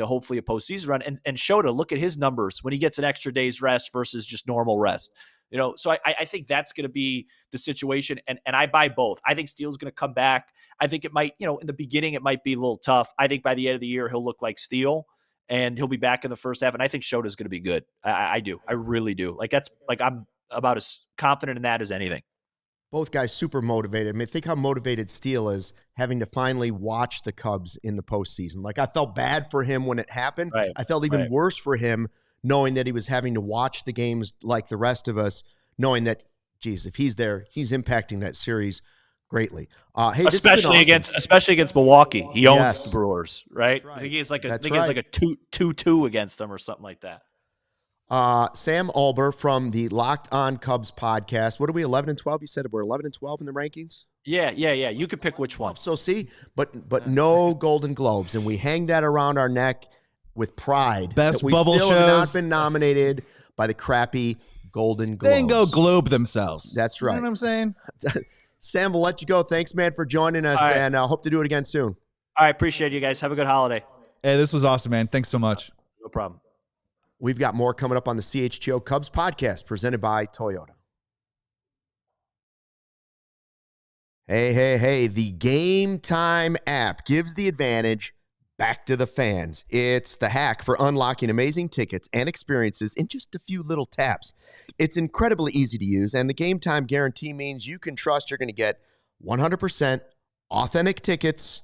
hopefully a postseason run. And Shota, look at his numbers when he gets an extra day's rest versus just normal rest. So I think that's going to be the situation. And I buy both. I think Steele's going to come back. I think it might, in the beginning, it might be a little tough. I think by the end of the year, he'll look like Steele and he'll be back in the first half. And I think Shota's going to be good. I do. I really do. I'm about as confident in that as anything. Both guys super motivated. I mean, think how motivated Steele is having to finally watch the Cubs in the postseason. Like, I felt bad for him when it happened. Right. I felt even worse for him knowing that he was having to watch the games like the rest of us, knowing that, geez, if he's there, he's impacting that series greatly. Hey, especially against Milwaukee. He owns the Brewers, right? I think he's like a 2-2 against them or something like that. Sam Olbur from the Locked On Cubs podcast. What are we, 11-12? You said we're 11-12 in the rankings? Yeah. You could pick which one. So see, but no Golden Globes, and we hang that around our neck with pride. Best that we bubble still shows have not been nominated by the crappy Golden Globes. They can go globe themselves. That's right. You know what I'm saying? Sam, we'll let you go. Thanks, man, for joining us, and hope to do it again soon. All right, appreciate you guys. Have a good holiday. Hey, this was awesome, man. Thanks so much. No problem. We've got more coming up on the CHGO Cubs podcast presented by Toyota. Hey, the Game Time app gives the advantage back to the fans. It's the hack for unlocking amazing tickets and experiences in just a few little taps. It's incredibly easy to use, and the Game Time guarantee means you can trust you're going to get 100% authentic tickets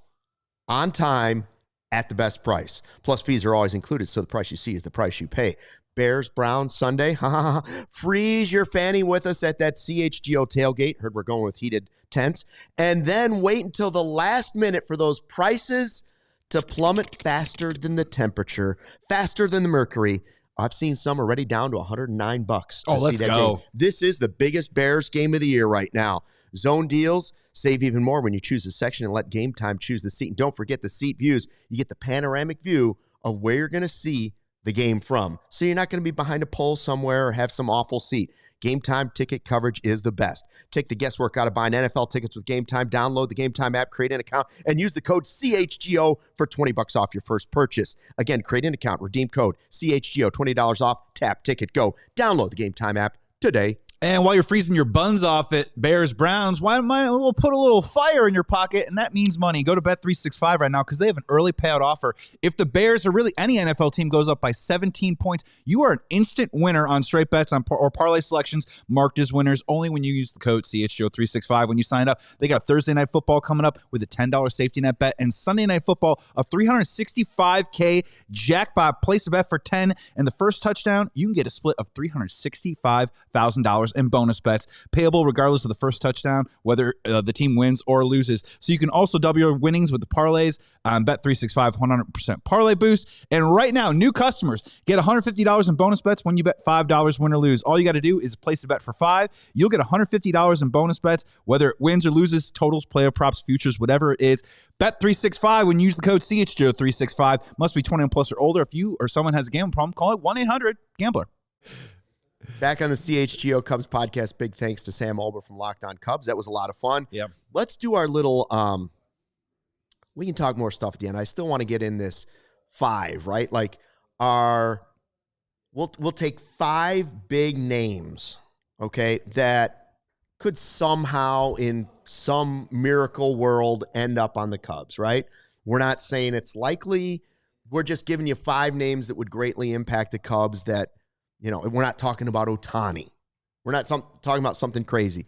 on time at the best price. Plus, fees are always included, so the price you see is the price you pay. Bears, Browns, Sunday. Freeze your fanny with us at that CHGO tailgate. Heard we're going with heated tents. And then wait until the last minute for those prices to plummet faster than the temperature, faster than the mercury. I've seen some already down to $109 to see that game. This is the biggest Bears game of the year right now. Zone deals. Save even more when you choose a section and let Game Time choose the seat. And don't forget the seat views. You get the panoramic view of where you're going to see the game from. So you're not going to be behind a pole somewhere or have some awful seat. Game Time ticket coverage is the best. Take the guesswork out of buying NFL tickets with Game Time. Download the Game Time app, create an account, and use the code CHGO for $20 off your first purchase. Again, create an account, redeem code CHGO, $20 off, tap, ticket, go. Download the Game Time app today. And while you're freezing your buns off at Bears-Browns, we'll put a little fire in your pocket, and that means money. Go to Bet365 right now because they have an early payout offer. If the Bears or really any NFL team goes up by 17 points, you are an instant winner on straight bets or parlay selections marked as winners only when you use the code CHGO365 when you sign up. They got Thursday Night Football coming up with a $10 safety net bet and Sunday Night Football, a $365K jackpot. Place a bet for 10 and the first touchdown, you can get a split of $365,000 in bonus bets, payable regardless of the first touchdown, whether the team wins or loses. So you can also double your winnings with the parlays on Bet365 100% parlay boost. And right now, new customers get $150 in bonus bets when you bet $5 win or lose. All you got to do is place a bet for $5. You'll get $150 in bonus bets, whether it wins or loses, totals, player props, futures, whatever it is. Bet365 when you use the code CHGO365. Must be 21 plus or older. If you or someone has a gambling problem, call it 1-800-GAMBLER. Back on the CHGO Cubs podcast, big thanks to Sam Olbur from Locked On Cubs. That was a lot of fun. Yeah. Let's do our little, we can talk more stuff at the end. I still want to get in this 5, right? Like we'll take 5 big names, okay, that could somehow in some miracle world end up on the Cubs, right? We're not saying it's likely. We're just giving you 5 names that would greatly impact the Cubs that, we're not talking about Ohtani. We're not talking about something crazy.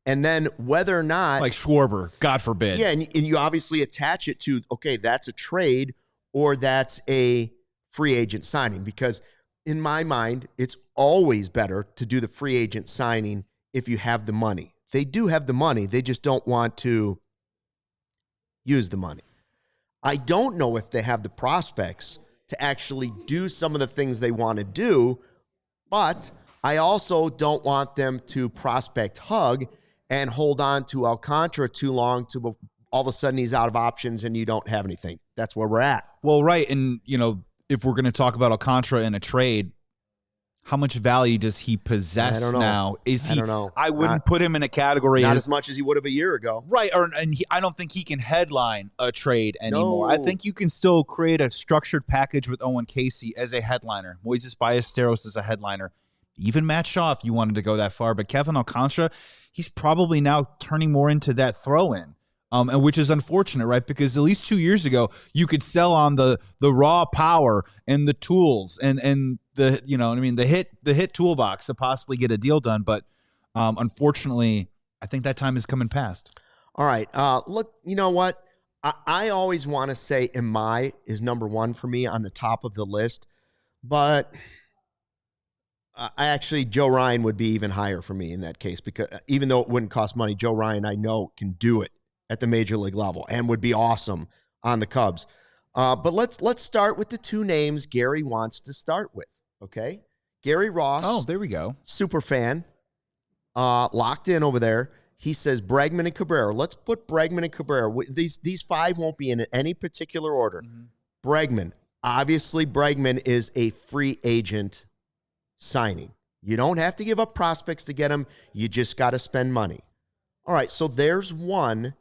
And then whether or not... Like Schwarber, God forbid. Yeah, and you obviously attach it to, okay, that's a trade or that's a free agent signing. Because in my mind, it's always better to do the free agent signing if you have the money. They do have the money. They just don't want to use the money. I don't know if they have the prospects to actually do some of the things they want to do, but I also don't want them to prospect hug and hold on to Alcantara too long to all of a sudden he's out of options and you don't have anything. That's where we're at. Well, right. And, if we're going to talk about Alcantara in a trade, how much value does he possess now? I don't know. I wouldn't put him in a category as much as he would have a year ago. Right. I don't think he can headline a trade anymore. No. I think you can still create a structured package with Owen Casey as a headliner. Moises Ballesteros as a headliner. Even Matt Shaw if you wanted to go that far. But Kevin Alcantara, he's probably now turning more into that throw-in. And which is unfortunate, right? Because at least 2 years ago, you could sell on the raw power and the tools and the the hit toolbox to possibly get a deal done. But unfortunately, I think that time is coming past. All right. Look, you know what? I always want to say Imai is number 1 for me on the top of the list, but Joe Ryan would be even higher for me in that case because even though it wouldn't cost money, Joe Ryan I know can do it at the major league level and would be awesome on the Cubs. But let's start with the 2 names Gary wants to start with, okay? Gary Ross. Oh, there we go. Super fan. Locked in over there. He says Bregman and Cabrera. Let's put Bregman and Cabrera. These 5 won't be in any particular order. Mm-hmm. Bregman. Obviously, Bregman is a free agent signing. You don't have to give up prospects to get him. You just got to spend money. All right, so there's one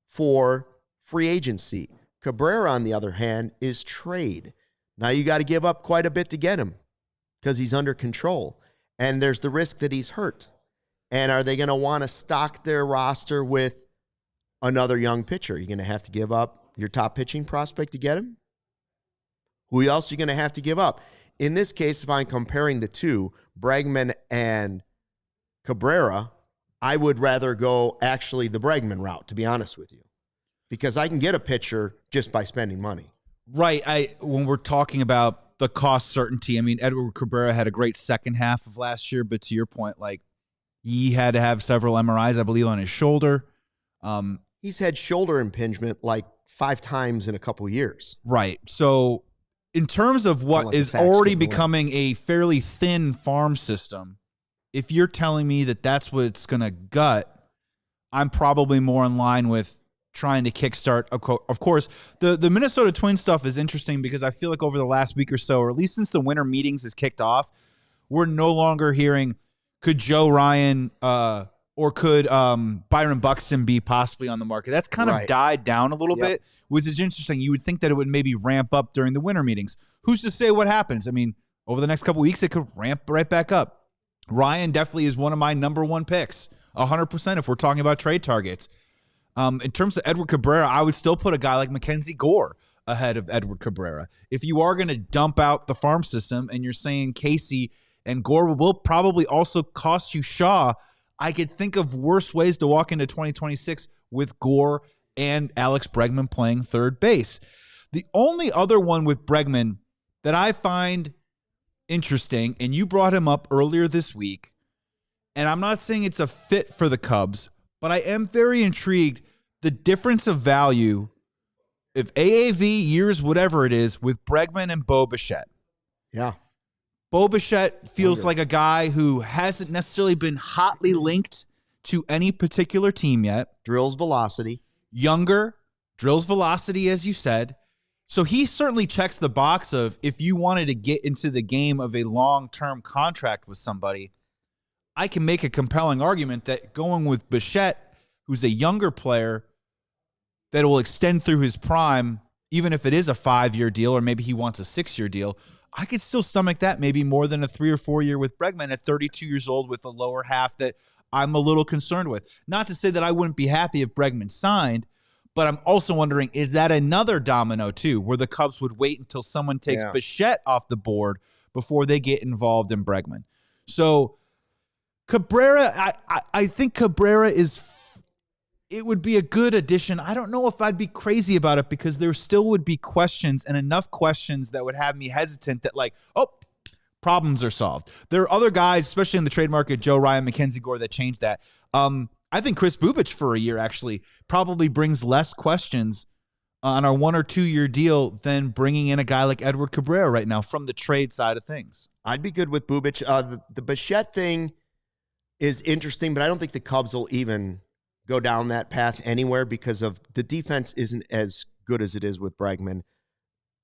for free agency. Cabrera, on the other hand, is trade. Now you got to give up quite a bit to get him because he's under control. And there's the risk that he's hurt. And are they going to want to stock their roster with another young pitcher? You're going to have to give up your top pitching prospect to get him? Who else are you going to have to give up? In this case, if I'm comparing the 2, Bregman and Cabrera, I would rather go actually the Bregman route, to be honest with you, because I can get a pitcher just by spending money. Right. When we're talking about the cost certainty, I mean, Edward Cabrera had a great second half of last year, but to your point, like he had to have several MRIs, I believe, on his shoulder. He's had shoulder impingement like 5 times in a couple years. Right. So in terms of what is already becoming a fairly thin farm system, if you're telling me that that's what it's going to gut, I'm probably more in line with trying to kickstart. Of course, the Minnesota Twins stuff is interesting because I feel like over the last week or so, or at least since the winter meetings has kicked off, we're no longer hearing, could Joe Ryan or could Byron Buxton be possibly on the market? That's kind of died down a little bit, which is interesting. You would think that it would maybe ramp up during the winter meetings. Who's to say what happens? I mean, over the next couple of weeks, it could ramp right back up. Ryan definitely is one of my number one picks, 100% if we're talking about trade targets. In terms of Edward Cabrera, I would still put a guy like Mackenzie Gore ahead of Edward Cabrera. If you are going to dump out the farm system and you're saying Casey and Gore will probably also cost you Shaw, I could think of worse ways to walk into 2026 with Gore and Alex Bregman playing third base. The only other one with Bregman that I find interesting, and you brought him up earlier this week, and I'm not saying it's a fit for the Cubs, but I am very intrigued the difference of value if AAV years, whatever it is, with Bregman and Bo Bichette. Yeah. Bo Bichette feels like a guy who hasn't necessarily been hotly linked to any particular team yet. Drills velocity. Younger, drills velocity, as you said. So he certainly checks the box of if you wanted to get into the game of a long-term contract with somebody, I can make a compelling argument that going with Bichette, who's a younger player that will extend through his prime, even if it is a 5-year deal or maybe he wants a 6-year deal, I could still stomach that maybe more than a 3 or 4 year with Bregman at 32 years old with a lower half that I'm a little concerned with. Not to say that I wouldn't be happy if Bregman signed, but I'm also wondering, is that another domino too, where the Cubs would wait until someone takes Bichette off the board before they get involved in Bregman? So Cabrera, I think Cabrera it would be a good addition. I don't know if I'd be crazy about it because there still would be questions and enough questions that would have me hesitant that problems are solved. There are other guys, especially in the trade market, Joe Ryan, Mackenzie Gore, that changed that. I think Chris Bubich for a year actually probably brings less questions on our 1 or 2 year deal than bringing in a guy like Edward Cabrera right now from the trade side of things. I'd be good with Bubich. The Bichette thing is interesting, but I don't think the Cubs will even go down that path anywhere because of the defense isn't as good as it is with Bregman.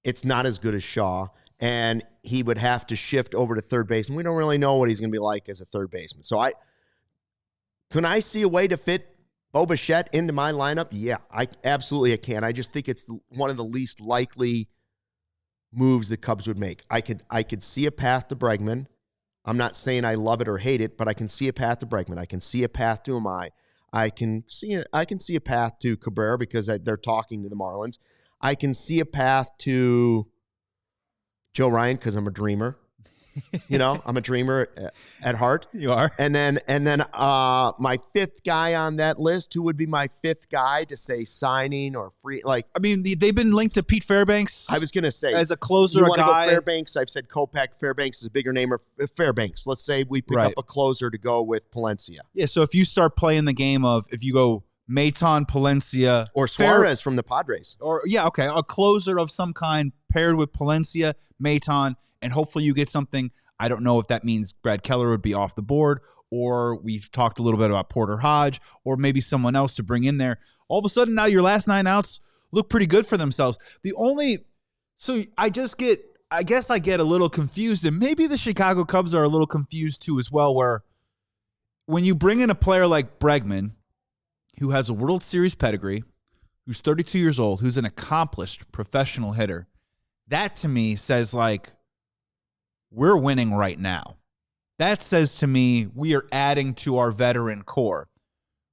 It's not as good as Shaw, and he would have to shift over to third base, and we don't really know what he's going to be like as a third baseman. So can I see a way to fit Bo Bichette into my lineup? Yeah, I can. I just think it's one of the least likely moves the Cubs would make. I could see a path to Bregman. I'm not saying I love it or hate it, but I can see a path to Bregman. I can see a path to Amai. I can see a path to Cabrera because they're talking to the Marlins. I can see a path to Joe Ryan because I'm a dreamer. I'm a dreamer at heart. You are. And then my fifth guy on that list, who would be my fifth guy to say signing or free? They've been linked to Pete Fairbanks. I was going to say as a closer, you a guy. Go Fairbanks. I've said Kopech. Fairbanks is a bigger name. Or Fairbanks. Let's say we pick up a closer to go with Palencia. Yeah. So if you start playing the game of if you go Maton, Palencia, or Suarez from the Padres, a closer of some kind paired with Palencia, Maton. And hopefully you get something. I don't know if that means Brad Keller would be off the board, or we've talked a little bit about Porter Hodge, or maybe someone else to bring in there. All of a sudden now your last 9 outs look pretty good for themselves. I guess I get a little confused, and maybe the Chicago Cubs are a little confused too as well, where when you bring in a player like Bregman, who has a World Series pedigree, who's 32 years old, who's an accomplished professional hitter, that to me says we're winning right now. That says to me we are adding to our veteran core.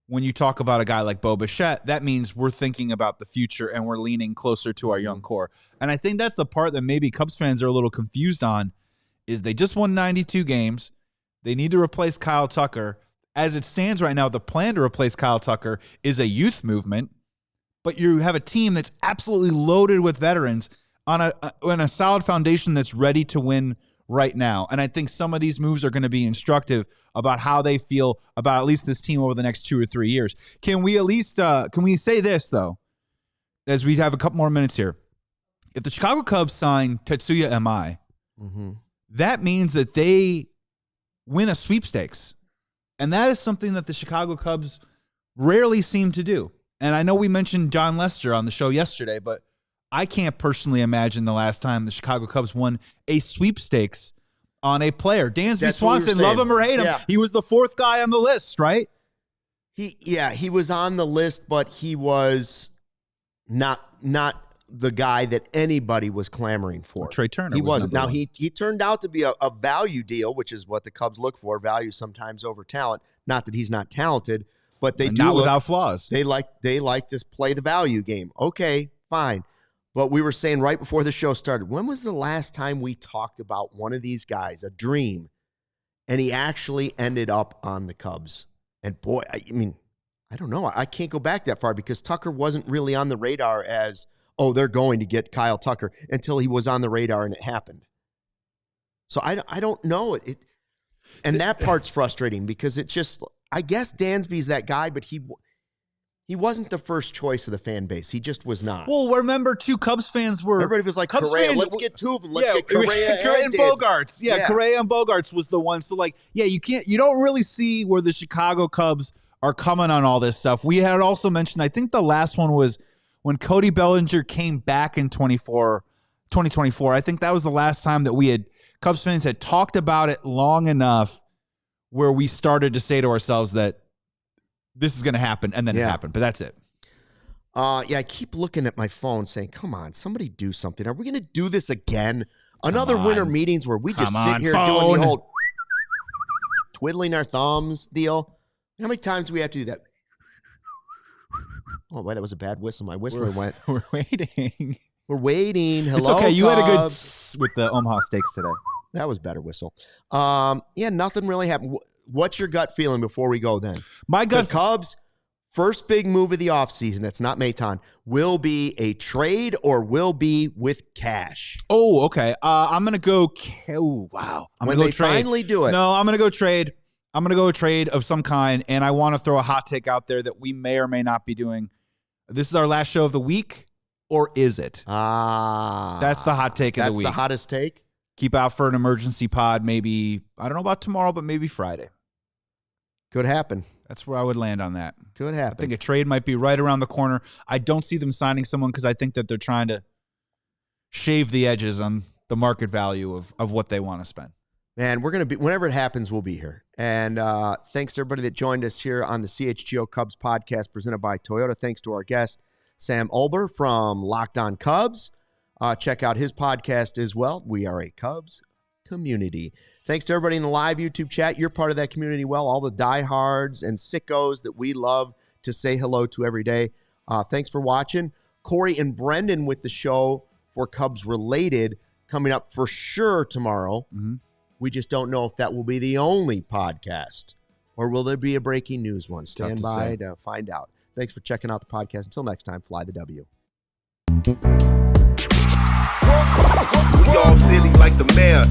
When you talk about a guy like Bo Bichette, that means we're thinking about the future and we're leaning closer to our young core. And I think that's the part that maybe Cubs fans are a little confused on, is they just won 92 games. They need to replace Kyle Tucker. As it stands right now, the plan to replace Kyle Tucker is a youth movement, but you have a team that's absolutely loaded with veterans on a solid foundation that's ready to win right now. And I think some of these moves are going to be instructive about how they feel about at least this team over the next 2 or 3 years. Can we at least can we say this, though, as we have a couple more minutes here? If the Chicago Cubs sign Tetsuya Imai, that means that they win a sweepstakes. And that is something that the Chicago Cubs rarely seem to do. And I know we mentioned John Lester on the show yesterday, but I can't personally imagine the last time the Chicago Cubs won a sweepstakes on a player. Dansby Swanson, love him or hate him, he was the 4th guy on the list, right? He was on the list, but he was not the guy that anybody was clamoring for. Trey Turner. He wasn't. Now, he turned out to be a value deal, which is what the Cubs look for, value sometimes over talent. Not that he's not talented, but they do not without flaws. They like to play the value game. Okay, fine. But we were saying right before the show started, when was the last time we talked about one of these guys, a dream, and he actually ended up on the Cubs? And boy, I mean, I don't know. I can't go back that far because Tucker wasn't really on the radar as, oh, they're going to get Kyle Tucker, until he was on the radar and it happened. So I don't know. And that part's frustrating because it's just, I guess Dansby's that guy, but he wasn't the first choice of the fan base. He just was not. Well, remember, two Cubs fans were... Everybody was like, Cubs Correa, let's get two of them. Let's get Correa and Bogarts. Yeah, Correa and Bogarts was the one. So, like, yeah, you don't really see where the Chicago Cubs are coming on all this stuff. We had also mentioned, I think the last one was when Cody Bellinger came back in 2024. I think that was the last time that Cubs fans had talked about it long enough where we started to say to ourselves that this is going to happen, and then it happened. But that's it. I keep looking at my phone saying, come on, somebody do something. Are we going to do this again? Another winter meetings where we just sit here doing the old twiddling our thumbs deal. How many times do we have to do that? Oh, wait, that was a bad whistle. My whistler went. We're waiting. We're waiting. Hello, it's okay. You Cubs. Had a good with the Omaha Steaks today. That was better whistle. Nothing really happened. What's your gut feeling before we go then? My gut. The Cubs' first big move of the offseason, that's not Maton, will be a trade or will be with cash. Oh, okay. I'm going to go. Oh, wow. I'm going to go trade. Finally do it. No, I'm going to go trade. I'm going to go a trade of some kind, and I want to throw a hot take out there that we may or may not be doing. This is our last show of the week, or is it? That's the hot take of the week. That's the hottest take? Keep out for an emergency pod, maybe, I don't know about tomorrow, but maybe Friday. Could happen. That's where I would land on that. Could happen. I think a trade might be right around the corner. I don't see them signing someone because I think that they're trying to shave the edges on the market value of what they want to spend. Man, we're going to be, whenever it happens, we'll be here. And thanks to everybody that joined us here on the CHGO Cubs podcast presented by Toyota. Thanks to our guest, Sam Olbur from Locked On Cubs. Check out his podcast as well. We are a Cubs community. Thanks to everybody in the live YouTube chat. You're part of that community. Well, all the diehards and sickos that we love to say hello to every day. Thanks for watching. Corey and Brendan with the show for Cubs Related coming up for sure tomorrow. Mm-hmm. We just don't know if that will be the only podcast or will there be a breaking news one. Stand by to find out. Thanks for checking out the podcast. Until next time, fly the W. We all silly like the mayor.